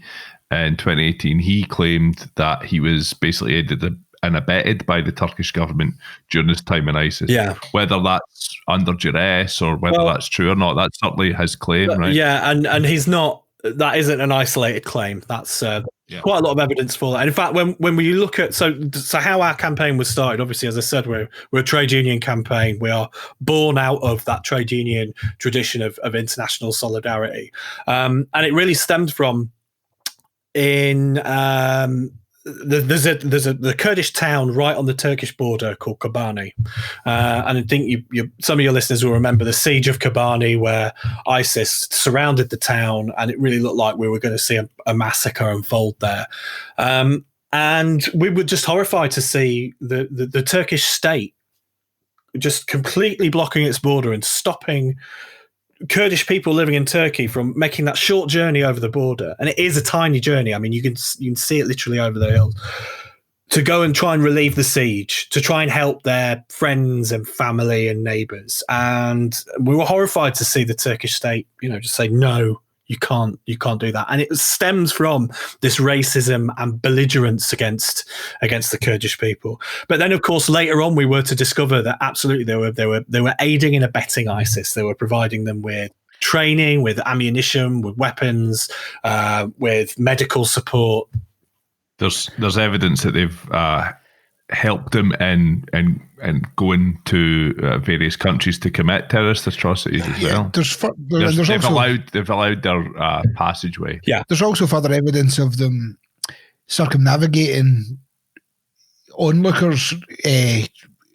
in 2018. He claimed that he was basically aided and abetted by the Turkish government during his time in ISIS. Yeah. Whether that's under duress or whether that's true or not, that's certainly his claim, right?
Yeah, and he's not. That isn't an isolated claim. That's quite a lot of evidence for that. And in fact, when we look at so how our campaign was started, obviously, as I said, we're a trade union campaign. We are born out of that trade union tradition of international solidarity, and it really stemmed from there's the Kurdish town right on the Turkish border called Kobani, and I think some of your listeners will remember the siege of Kobani, where ISIS surrounded the town, and it really looked like we were going to see a massacre unfold there. And we were just horrified to see the Turkish state just completely blocking its border and stopping Kurdish people living in Turkey from making that short journey over the border. And it is a tiny journey. I mean, you can see it literally over the hills, to go and try and relieve the siege, to try and help their friends and family and neighbors. And we were horrified to see the Turkish state, just say, no, you can't do that. And it stems from this racism and belligerence against the Kurdish people. But then, of course, later on, we were to discover that absolutely they were aiding and abetting ISIS. They were providing them with training, with ammunition, with weapons, with medical support.
There's evidence that they've helped them in going to various countries to commit terrorist atrocities as well. They've allowed their passageway.
Yeah, there's also further evidence of them circumnavigating onlookers,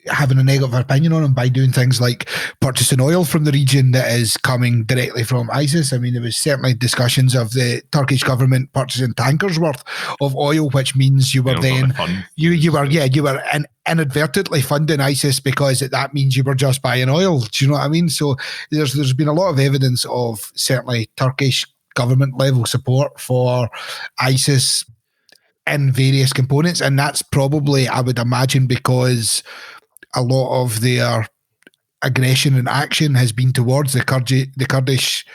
having a negative opinion on them by doing things like purchasing oil from the region that is coming directly from ISIS. I mean, there was certainly discussions of the Turkish government purchasing tankers worth of oil, which means you were inadvertently funding ISIS, because that means you were just buying oil. Do you know what I mean? So there's been a lot of evidence of certainly Turkish government level support for ISIS in various components, and that's probably, I would imagine, because a lot of their aggression and action has been towards the Kurdish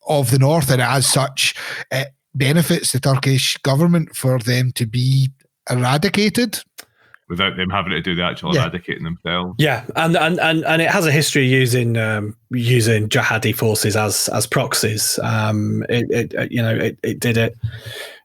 of the north, and as such, it benefits the Turkish government for them to be eradicated
without them having to do the actual eradicating themselves.
Yeah, and it has a history of using using jihadi forces as proxies. It did it.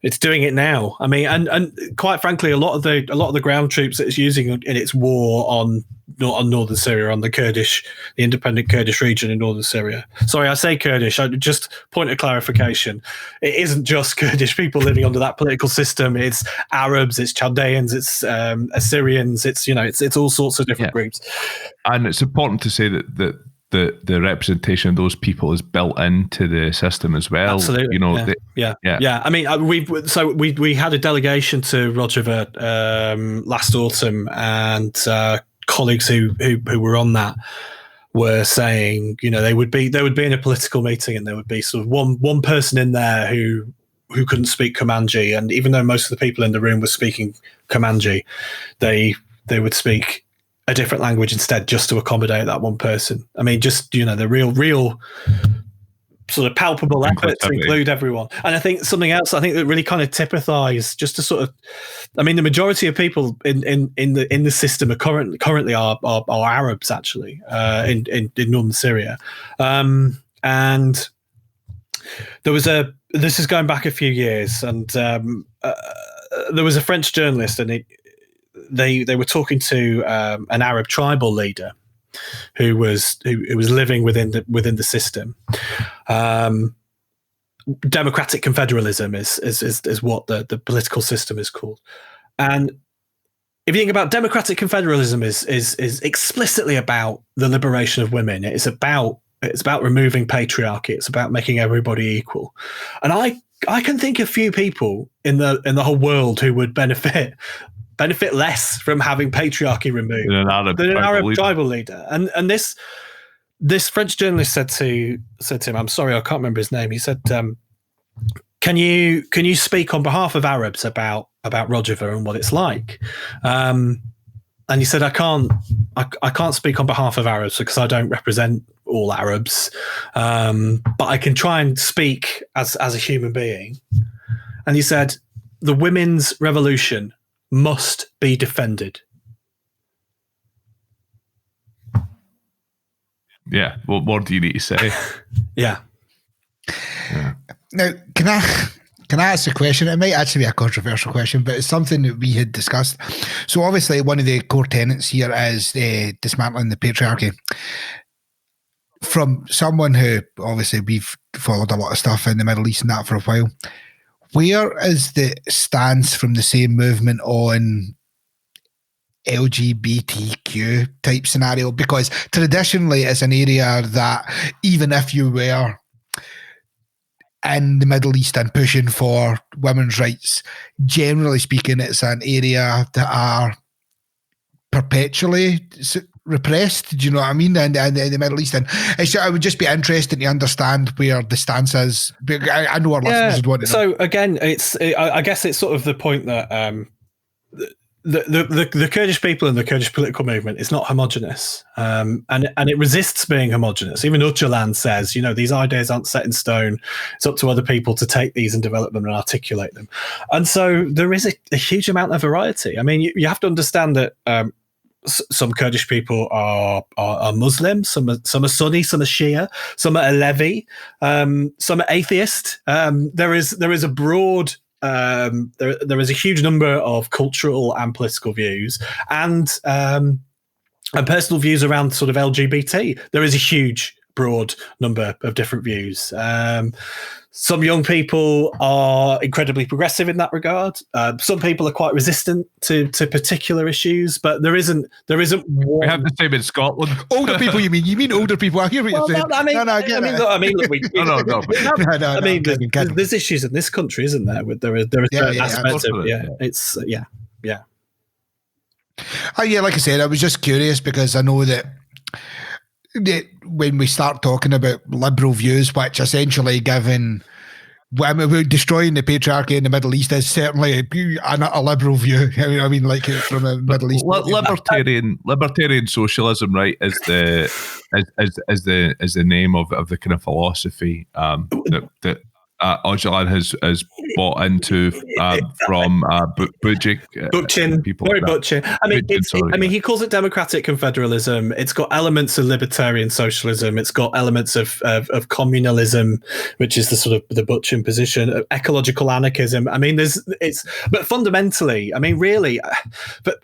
It's doing it now. I mean, and quite frankly, a lot of the ground troops that it's using in its war on northern Syria, on the independent Kurdish region in northern Syria. Sorry, I say Kurdish. Just point of clarification. It isn't just Kurdish people living under that political system. It's Arabs, it's Chaldeans, it's Assyrians. It's all sorts of different groups.
And it's important to say that the representation of those people is built into the system as well.
Absolutely. Yeah. I mean, we had a delegation to Rojava last autumn, and colleagues who were on that were saying, they would be in a political meeting, and there would be sort of one person in there who couldn't speak Comanche, and even though most of the people in the room were speaking Comanche, they would speak a different language instead, just to accommodate that one person. I mean, just, the real sort of palpable effort to include everyone. And I think something else that really kind of typifies, just to sort of, I mean, the majority of people in the system are currently are Arabs, actually, in northern Syria. And there was this is going back a few years, and there was a French journalist, and they were talking to an Arab tribal leader who was living within the system. Democratic confederalism is what the political system is called. And if you think about democratic confederalism, is explicitly about the liberation of women. It's about removing patriarchy. It's about making everybody equal. And I can think of few people in the whole world who would benefit less from having patriarchy removed than an Arab tribal leader. And this French journalist said to him, I'm sorry, I can't remember his name. He said, can you speak on behalf of Arabs about Rojava and what it's like? And he said, I can't speak on behalf of Arabs because I don't represent all Arabs, but I can try and speak as a human being. And he said, the women's revolution must be defended.
Yeah. What more do you need to say?
Yeah.
Now, can I ask a question? It might actually be a controversial question, but it's something that we had discussed. So obviously one of the core tenets here is dismantling the patriarchy. From someone who, obviously we've followed a lot of stuff in the Middle East and that for a while, where is the stance from the same movement on LGBTQ type scenario? Because traditionally it's an area that, even if you were in the Middle East and pushing for women's rights, generally speaking, it's an area that are perpetually repressed. Do you know what I mean? And the Middle East, and I would just be interested to understand where the stance is. I know our listeners would want to know. So
again, I guess it's sort of the point that the Kurdish people and the Kurdish political movement is not homogenous, and it resists being homogenous. Even Öcalan says, these ideas aren't set in stone. It's up to other people to take these and develop them and articulate them. And so there is a huge amount of variety. I mean, you have to understand that some Kurdish people are Muslim, some are Sunni, some are Shia, some are Alevi, some are atheist. There is a broad. There is a huge number of cultural and political views, and personal views around sort of LGBT. There is a huge, broad number of different views. Some young people are incredibly progressive in that regard. Some people are quite resistant to particular issues, but there isn't.
We have the same in Scotland.
Older people, you mean older people? I hear what you're saying.
No. There's issues in this country, isn't there? There is aspects of it's.
Like I said, I was just curious because I know that when we start talking about liberal views, which essentially destroying the patriarchy in the Middle East is certainly a liberal view. I mean, like from a Middle East.
Libertarian socialism, right, is the name of the kind of philosophy that Öcalan has bought into from
Butchin,
people.
very Butchin. I mean,
Butchin,
he calls it democratic confederalism. It's got elements of libertarian socialism. It's got elements of communalism, which is the sort of the Butchin position. Ecological anarchism. I mean, but fundamentally, I mean, really, but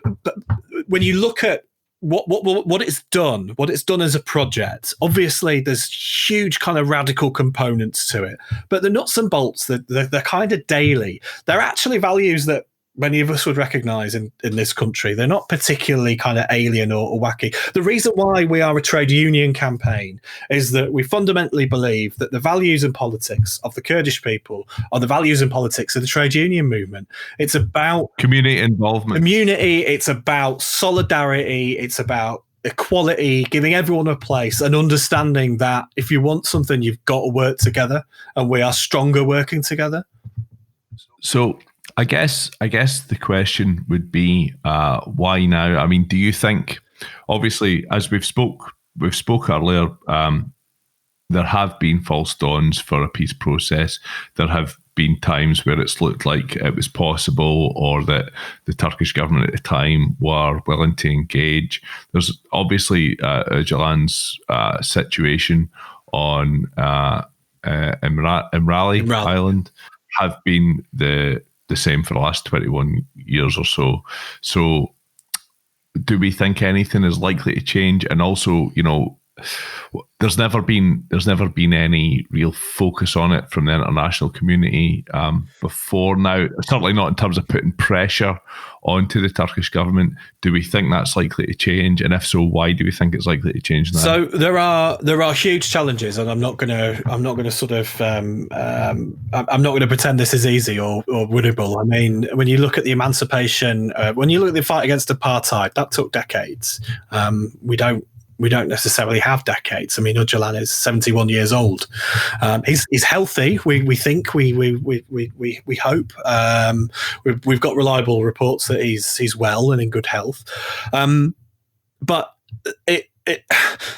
when you look at what it's done as a project, obviously there's huge kind of radical components to it, but the nuts and bolts, they're kind of daily. They're actually values that many of us would recognize in this country. They're not particularly kind of alien or wacky. The reason why we are a trade union campaign is that we fundamentally believe that the values and politics of the Kurdish people are the values and politics of the trade union movement. It's about
community involvement.
It's about solidarity. It's about equality, giving everyone a place, and understanding that if you want something, you've got to work together, and we are stronger working together.
So I guess the question would be, why now? I mean, do you think, obviously, as we've spoke earlier, there have been false dawns for a peace process. There have been times where it's looked like it was possible, or that the Turkish government at the time were willing to engage. There's obviously Öcalan's situation on Imrali Island have been the same for the last 21 years or so. So do we think anything is likely to change? And also, there's never been any real focus on it from the international community before now. Certainly not in terms of putting pressure onto the Turkish government. Do we think that's likely to change? And if so, why do we think it's likely to change now?
So there are huge challenges, and I'm not going to sort of I'm not going to pretend this is easy or winnable. I mean, when you look at the emancipation, when you look at the fight against apartheid, that took decades. We don't necessarily have decades. I mean, Öcalan is 71 years old. He's healthy. We think. We hope. We've got reliable reports that he's well and in good health. But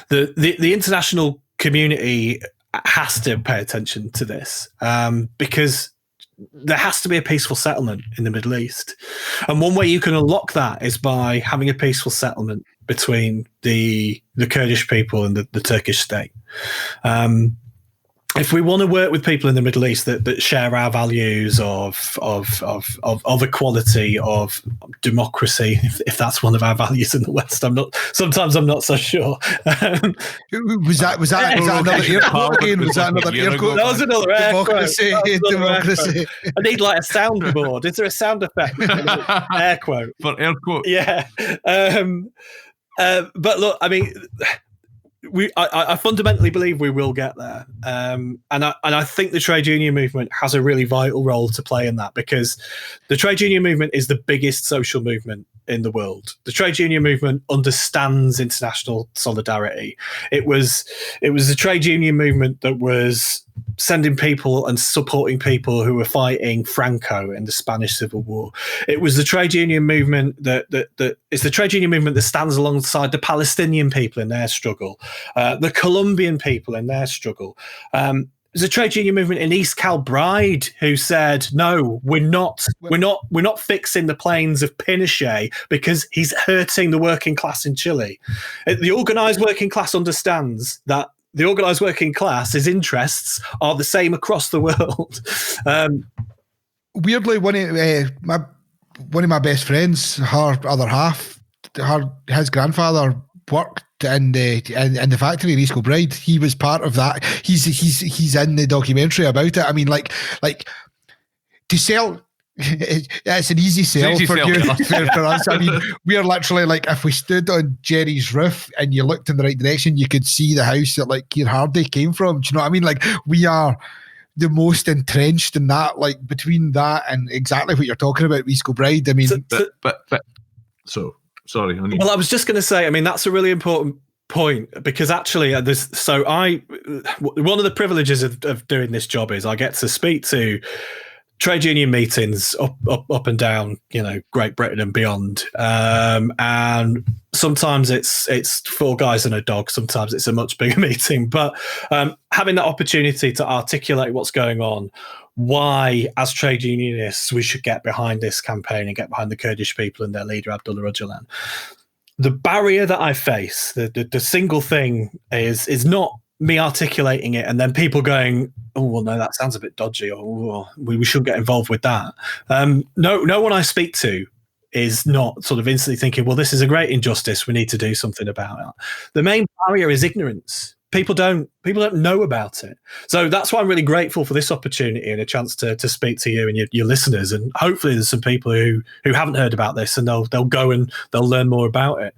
the international community has to pay attention to this, because there has to be a peaceful settlement in the Middle East. And one way you can unlock that is by having a peaceful settlement between the Kurdish people and the Turkish state. If we want to work with people in the Middle East that share our values of equality, of democracy, if that's one of our values in the West, sometimes I'm not so sure.
Was that another air quote again? Was that another air quote?
That was another air quote.
Democracy.
I need like a soundboard. Is there a sound effect? Air quote.
For air quote.
Yeah. But look, I mean, I fundamentally believe we will get there, and I think the trade union movement has a really vital role to play in that, because the trade union movement is the biggest social movement in the world. The trade union movement understands international solidarity. It was the trade union movement that was sending people and supporting people who were fighting Franco in the Spanish Civil War. It was the trade union movement it's the trade union movement that stands alongside the Palestinian people in their struggle, the Colombian people in their struggle. There's a trade union movement in East Kilbride who said, no, we're not fixing the planes of Pinochet because he's hurting the working class in Chile. The organised working class understands that the organised working class's interests are the same across the world.
Weirdly, one of my best friends, her other half, his grandfather worked in the factory in East Kilbride. He was part of that. He's in the documentary about it. I mean, like to sell. It's an easy sell for us. I mean, we're literally like, if we stood on Jerry's roof and you looked in the right direction, you could see the house that like Keir Hardie came from. Do you know what I mean? Like, we are the most entrenched in that, like between that and exactly what you're talking about, East Kilbride. I mean,
so sorry.
Well, I was just going to say, I mean, that's a really important point, because actually one of the privileges of doing this job is I get to speak to trade union meetings up and down, Great Britain and beyond. And sometimes it's 4 guys and a dog. Sometimes it's a much bigger meeting. But having that opportunity to articulate what's going on, why, as trade unionists, we should get behind this campaign and get behind the Kurdish people and their leader, Abdullah Öcalan. The barrier that I face, the single thing is not me articulating it and then people going, oh, well, no, that sounds a bit dodgy, or we shouldn't get involved with that. No one I speak to is not sort of instantly thinking, well, this is a great injustice, we need to do something about it. The main barrier is ignorance. People don't know about it. So that's why I'm really grateful for this opportunity and a chance to speak to you and your listeners. And hopefully there's some people who haven't heard about this and they'll go and they'll learn more about it.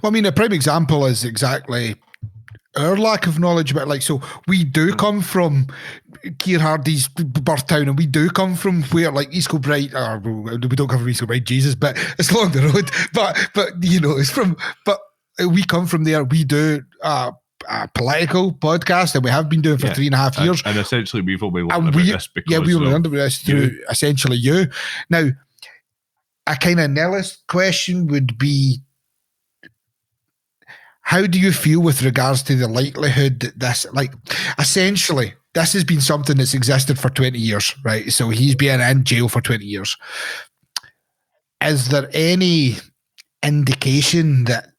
Well, I mean, a prime example is exactly our lack of knowledge about, so we do come from Keir Hardy's birth town, and we do come from where, East Kilbride, or we don't come from East Kilbride, Jesus, but it's along the road. But it's from, but we come from there. We do a political podcast, and we have been doing for 3.5 years.
And essentially, we've only learned about this because
we only learned about this through essentially you. Now, a kind of Nellis question would be, how do you feel with regards to the likelihood that this, essentially, this has been something that's existed for 20 years, right? So he's been in jail for 20 years. Is there any indication that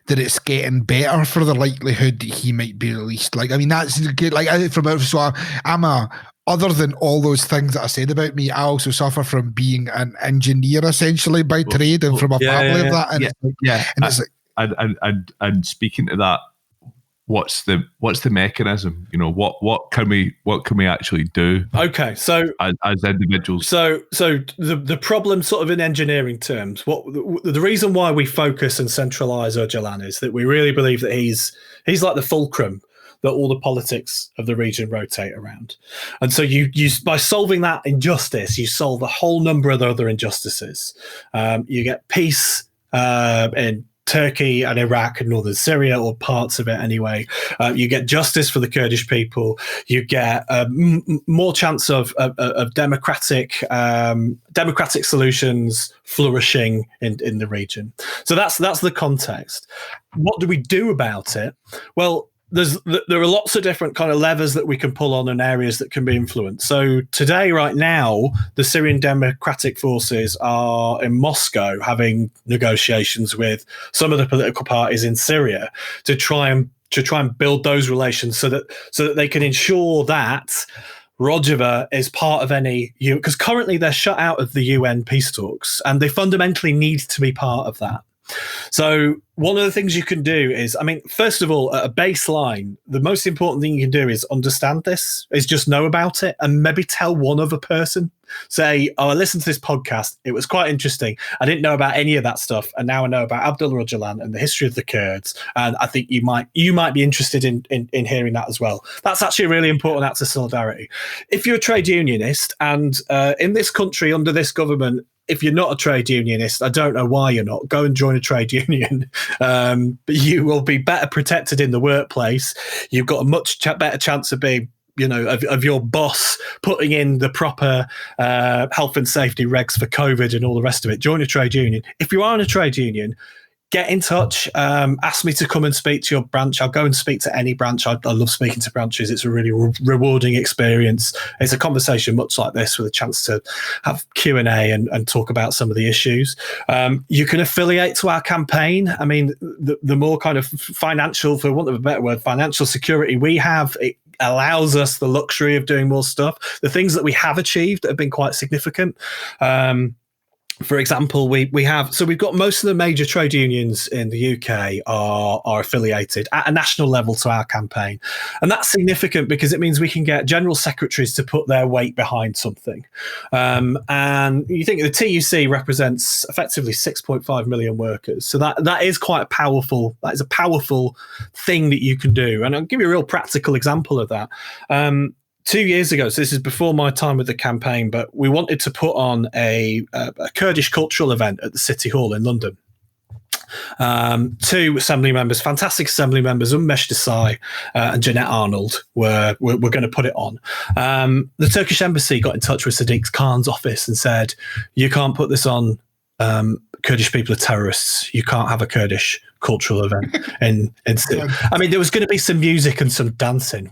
it's getting better for the likelihood that he might be released? That's good. Other than all those things that I said about me, I also suffer from being an engineer essentially by trade and from a family of that.
And speaking to that, what's the mechanism? What can we actually do?
Okay, so
as individuals.
So the problem, sort of in engineering terms, the reason why we focus and centralise Öcalan is that we really believe that he's like the fulcrum that all the politics of the region rotate around. And so you by solving that injustice, you solve a whole number of other injustices. You get peace in Turkey and Iraq and northern Syria, or parts of it anyway. You get justice for the Kurdish people. You get more chance of democratic solutions flourishing in the region. So that's the context. What do we do about it? Well, there are lots of different kind of levers that we can pull on and areas that can be influenced. So today, right now, the Syrian Democratic Forces are in Moscow having negotiations with some of the political parties in Syria to try and build those relations so that they can ensure that Rojava is part of any UN, because currently they're shut out of the UN peace talks, and they fundamentally need to be part of that. So one of the things you can do is, first of all, at a baseline, the most important thing you can do is understand this, is just know about it, and maybe tell one other person. Say, oh, I listened to this podcast. It was quite interesting. I didn't know about any of that stuff, and now I know about Abdullah Öcalan and the history of the Kurds. And I think you might be interested in hearing that as well. That's actually a really important act of solidarity. If you're a trade unionist, and in this country under this government, if you're not a trade unionist, I don't know why you're not. Go and join a trade union. But you will be better protected in the workplace. You've got a much better chance of being, of your boss putting in the proper health and safety regs for COVID and all the rest of it. Join a trade union. If you are in a trade union, get in touch. Ask me to come and speak to your branch. I'll go and speak to any branch. I love speaking to branches. It's a really rewarding experience. It's a conversation much like this with a chance to have Q&A and talk about some of the issues. You can affiliate to our campaign. The more kind of financial, for want of a better word, financial security we have, it allows us the luxury of doing more stuff. The things that we have achieved have been quite significant. For example, we've got most of the major trade unions in the UK are affiliated at a national level to our campaign. And that's significant because it means we can get general secretaries to put their weight behind something. And you think the TUC represents effectively 6.5 million workers. So that is quite a powerful thing that you can do. And I'll give you a real practical example of that. 2 years ago, so this is before my time with the campaign, but we wanted to put on a Kurdish cultural event at the City Hall in London. Two assembly members, fantastic assembly members, Ummesh Desai and Jeanette Arnold, were going to put it on. The Turkish embassy got in touch with Sadiq Khan's office and said, "You can't put this on. Kurdish people are terrorists. You can't have a Kurdish cultural event." I mean, there was going to be some music and some dancing.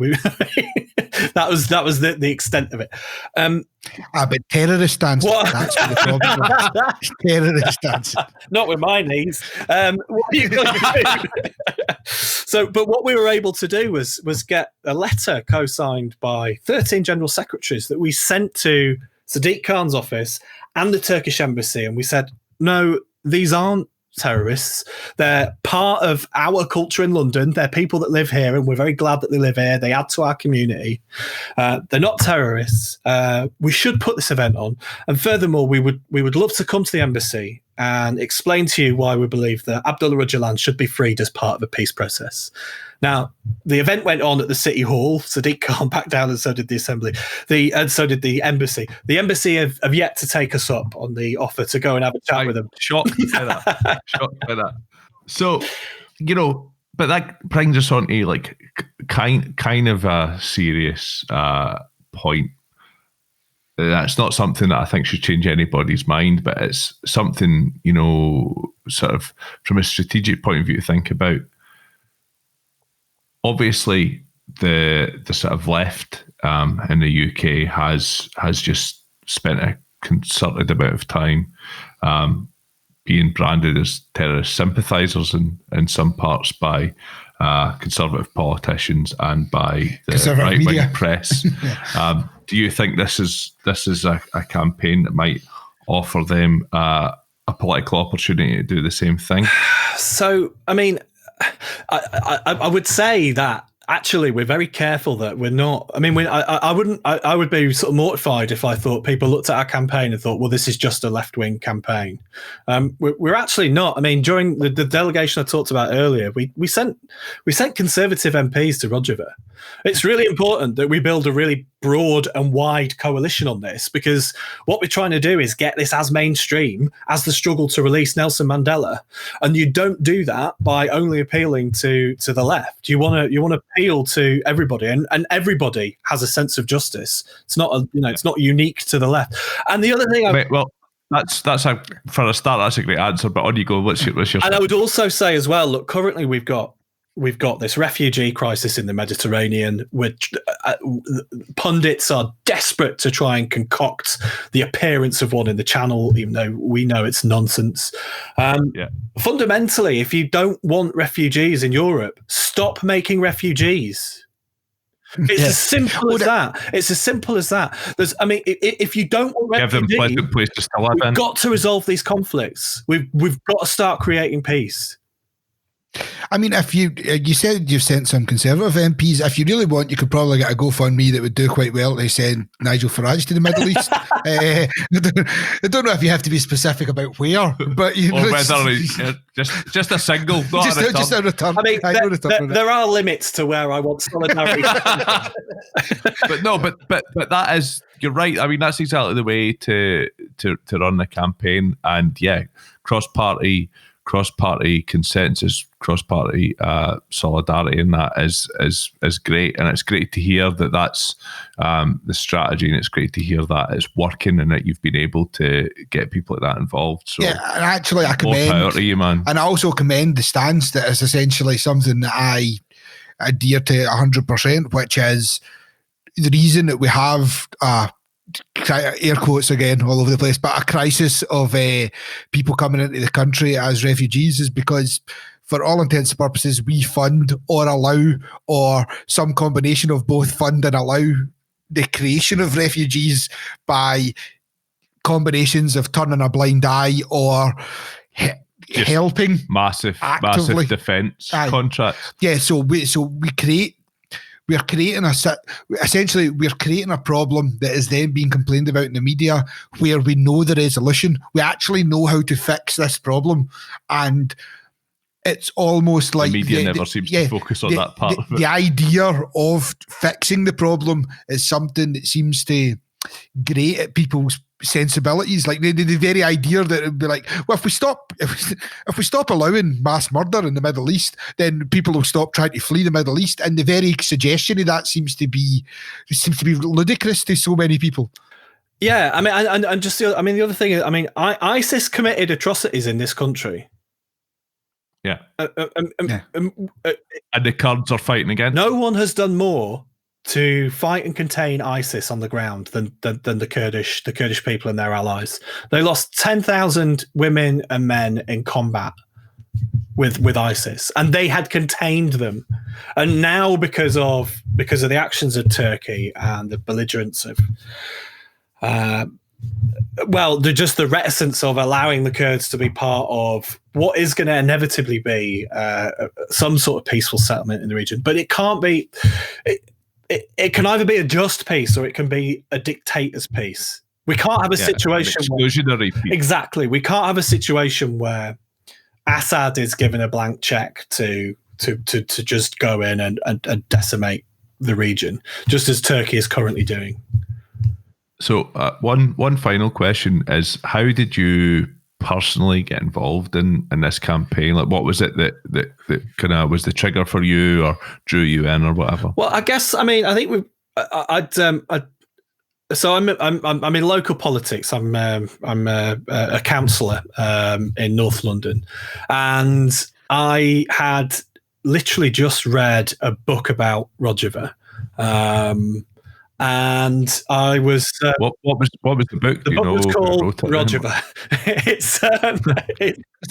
That was the extent of it.
But terrorist dancing. That's what the problem is. Terrorist dancing.
Not with my knees. What are you going to do? But what we were able to do was get a letter co-signed by 13 general secretaries that we sent to Sadiq Khan's office and the Turkish embassy, and we said, no, these aren't terrorists. They're part of our culture in London. They're people that live here, and we're very glad that they live here. They add to our community. They're not terrorists. We should put this event on. And furthermore, we would love to come to the embassy and explain to you why we believe that Abdullah Öcalan should be freed as part of the peace process. Now, the event went on at the City Hall. Sadiq Khan backed down, and so did the Assembly. And so did the Embassy. The Embassy have yet to take us up on the offer to go and have a chat with them.
Shocked by that. Shocked by that. So, but that brings us on to like kind of a serious point. That's not something that I think should change anybody's mind, but it's something, sort of from a strategic point of view to think about. Obviously, the sort of left in the UK has just spent a concerted amount of time being branded as terrorist sympathisers in some parts by conservative politicians and by the right-wing press. Yeah. Do you think this is a campaign that might offer them a political opportunity to do the same thing?
So, I mean, I would say that actually we're very careful that we're not. I mean, I would be sort of mortified if I thought people looked at our campaign and thought, well, this is just a left-wing campaign. We're actually not. I mean, during the delegation I talked about earlier, we sent Conservative MPs to Rojava. It's really important that we build a really broad and wide coalition on this, because what we're trying to do is get this as mainstream as the struggle to release Nelson Mandela. And you don't do that by only appealing to the left. You want to appeal to everybody, and everybody has a sense of justice. It's not it's not unique to the left. And the other thing,
for a start, that's a great answer. But on you go. What's your?
And I would also say as well, look, currently we've got this refugee crisis in the Mediterranean, which pundits are desperate to try and concoct the appearance of one in the Channel, even though we know it's nonsense. Fundamentally, if you don't want refugees in Europe, stop making refugees. It's as simple as that. It's as simple as that. If you don't want refugees, give them pleasant places to live in. We've got to resolve these conflicts. We've got to start creating peace.
I mean, if you said you've sent some Conservative MPs, if you really want, you could probably get a GoFundMe that would do quite well to send Nigel Farage to the Middle East. I don't know if you have to be specific about where, but
whether just a single, just a return.
I mean, there are limits to where I want solidarity.
but that is, you're right. I mean, that's exactly the way to run the campaign, and cross-party consensus, cross-party solidarity, and that is great. And it's great to hear that that's the strategy, and it's great to hear that it's working and that you've been able to get people like that involved. So
and actually I commend,
more power to you, man.
And I also commend the stance that is essentially something that I adhere to 100%, which is the reason that we have air quotes again all over the place, but a crisis of people coming into the country as refugees is because, for all intents and purposes, we fund or allow, or some combination of both, fund and allow the creation of refugees by combinations of turning a blind eye or helping
massive defence contracts.
Yeah, so we're creating a problem that is then being complained about in the media, where we know the resolution. We actually know how to fix this problem, and it's almost like
the media never seems to focus on that part of it.
The idea of fixing the problem is something that seems to grate at people's sensibilities. Like the very idea that it'd be like, well, if we stop allowing mass murder in the Middle East, then people will stop trying to flee the Middle East. And the very suggestion of that seems to be ludicrous to so many people.
Yeah, I mean, and just the other thing is, I mean, ISIS committed atrocities in this country.
Yeah.
And
the Kurds are fighting again.
No one has done more to fight and contain ISIS on the ground than the Kurdish people and their allies. They lost 10,000 women and men in combat with ISIS, and they had contained them. And now, because of the actions of Turkey and the belligerence of just the reticence of allowing the Kurds to be part of what is going to inevitably be some sort of peaceful settlement in the region. But it can't be. It can either be a just peace or it can be a dictator's peace. We can't have a situation
exclusionary peace.
Exactly. We can't have a situation where Assad is given a blank check to just go in and decimate the region, just as Turkey is currently doing.
So one final question is, how did you personally get involved in this campaign? Like, what was it that kind of was the trigger for you or drew you in or whatever?
Well, I guess, I mean, I think so I'm in local politics. I'm a councillor in North London, and I had literally just read a book about Rojava. And I was
what was the book?
The book was called Rojava. It's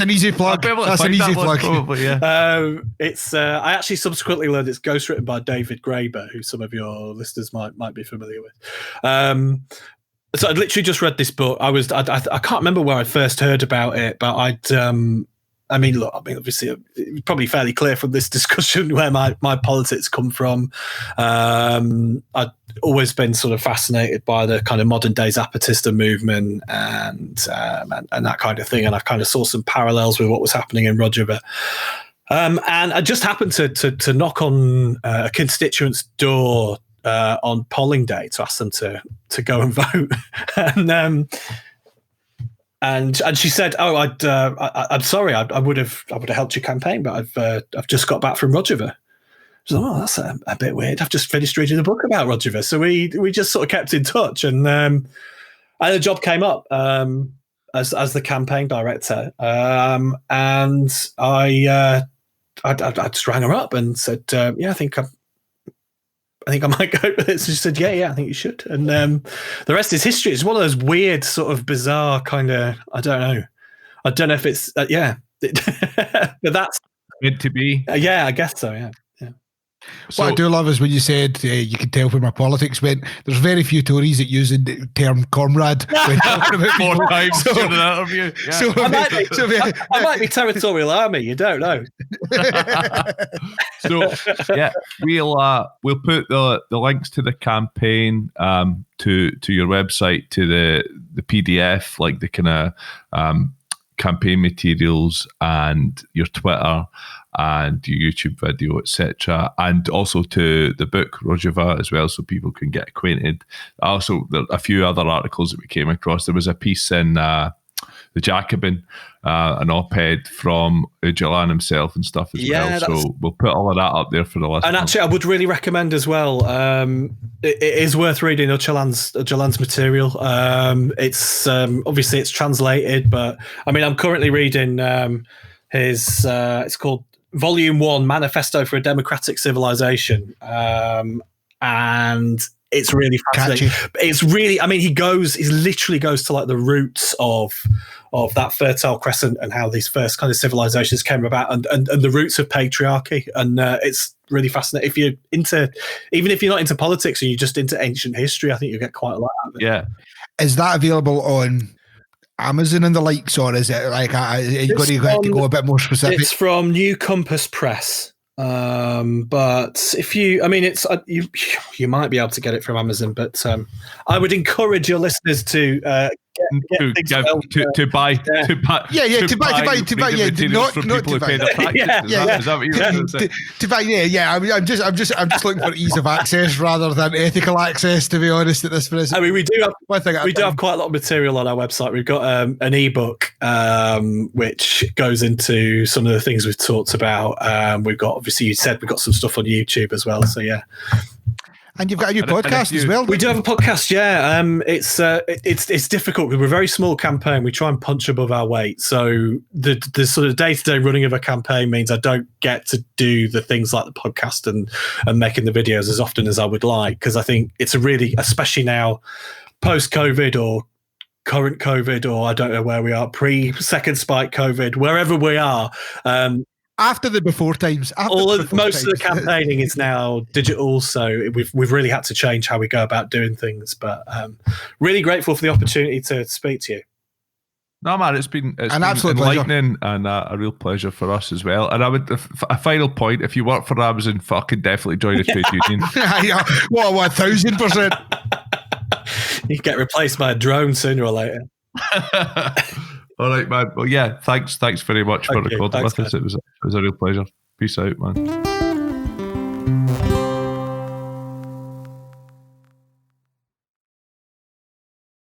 an easy plug. That's an easy plug.
Probably, yeah.
I actually subsequently learned it's ghostwritten by David Graeber, who some of your listeners might be familiar with. So I'd literally just read this book. I can't remember where I first heard about it, but obviously, it's probably fairly clear from this discussion where my politics come from. I'd always been sort of fascinated by the kind of modern day Zapatista movement and that kind of thing, and I kind of saw some parallels with what was happening in Rojava. And I just happened to knock on a constituent's door on polling day to ask them to go and vote, And she said, "Oh, I'm sorry. I would have helped your campaign, but I've just got back from Rojava." So, that's a bit weird. I've just finished reading a book about Rojava, so we just sort of kept in touch, and a job came up as the campaign director, and I just rang her up and said, "Yeah, I think I might go with it." So she said, yeah, I think you should. And the rest is history. It's one of those weird, sort of bizarre kind of, I don't know if it's, but that's
meant to be.
Yeah, I guess so, yeah.
What I do love is when you said you can tell where my politics went. There's very few Tories that use the term comrade when talking about people.
4 times during an interview. Yeah.
I might be territorial army. You don't know.
So yeah, we'll put the links to the campaign, to your website, to the PDF, like the kind of campaign materials, and your Twitter and your YouTube video, etc., and also to the book Rojava as well, so people can get acquainted. Also, there are a few other articles that we came across. There was a piece in the Jacobin, an op-ed from Öcalan himself and stuff as well. So we'll put all of that up there for the listeners.
And actually, I would really recommend as well. It is worth reading Öcalan's material. It's obviously it's translated, but I mean, I'm currently reading his. It's called Volume 1, Manifesto for a Democratic Civilization, and it's really fascinating. It's really, I mean, he literally goes to like the roots of that Fertile Crescent and how these first kind of civilizations came about, and the roots of patriarchy. And it's really fascinating. If you're even if you're not into politics and you're just into ancient history, I think you'll get quite a lot out of it.
Yeah.
Is that available on Amazon and the likes, or is it like you've got to go a bit more specific?
It's from New Compass Press. But if you might be able to get it from Amazon, but I would encourage your listeners to
to buy
to buy
materials
not
for
not
people
to
who pay
buy.
their taxes. Is that what you're going to say?
To buy, I'm just looking for ease of access rather than ethical access, to be honest, at this present.
I mean, we do have quite a lot of material on our website. We've got an ebook which goes into some of the things we've talked about. We've got, obviously, you said we've got some stuff on YouTube as well. So yeah.
And you've got a new podcast as well.
We do have a podcast, yeah. It's difficult because we're a very small campaign. We try and punch above our weight. So the sort of day-to-day running of a campaign means I don't get to do the things like the podcast and making the videos as often as I would like, because I think it's a really, especially now, post-COVID or current COVID, or I don't know where we are, pre-second spike COVID, wherever we are.
After the before times.
Most of the campaigning is now digital, so we've really had to change how we go about doing things. But really grateful for the opportunity to speak to you.
No, man, it's been
absolute
enlightening and a real pleasure for us as well. And I would, a final point: if you work for Amazon, fucking definitely join a trade union.
What 1,000%?
You get replaced by a drone sooner or later.
All right, man. Well, yeah, thanks very much for recording with us.
Man.
It was a real pleasure. Peace out, man.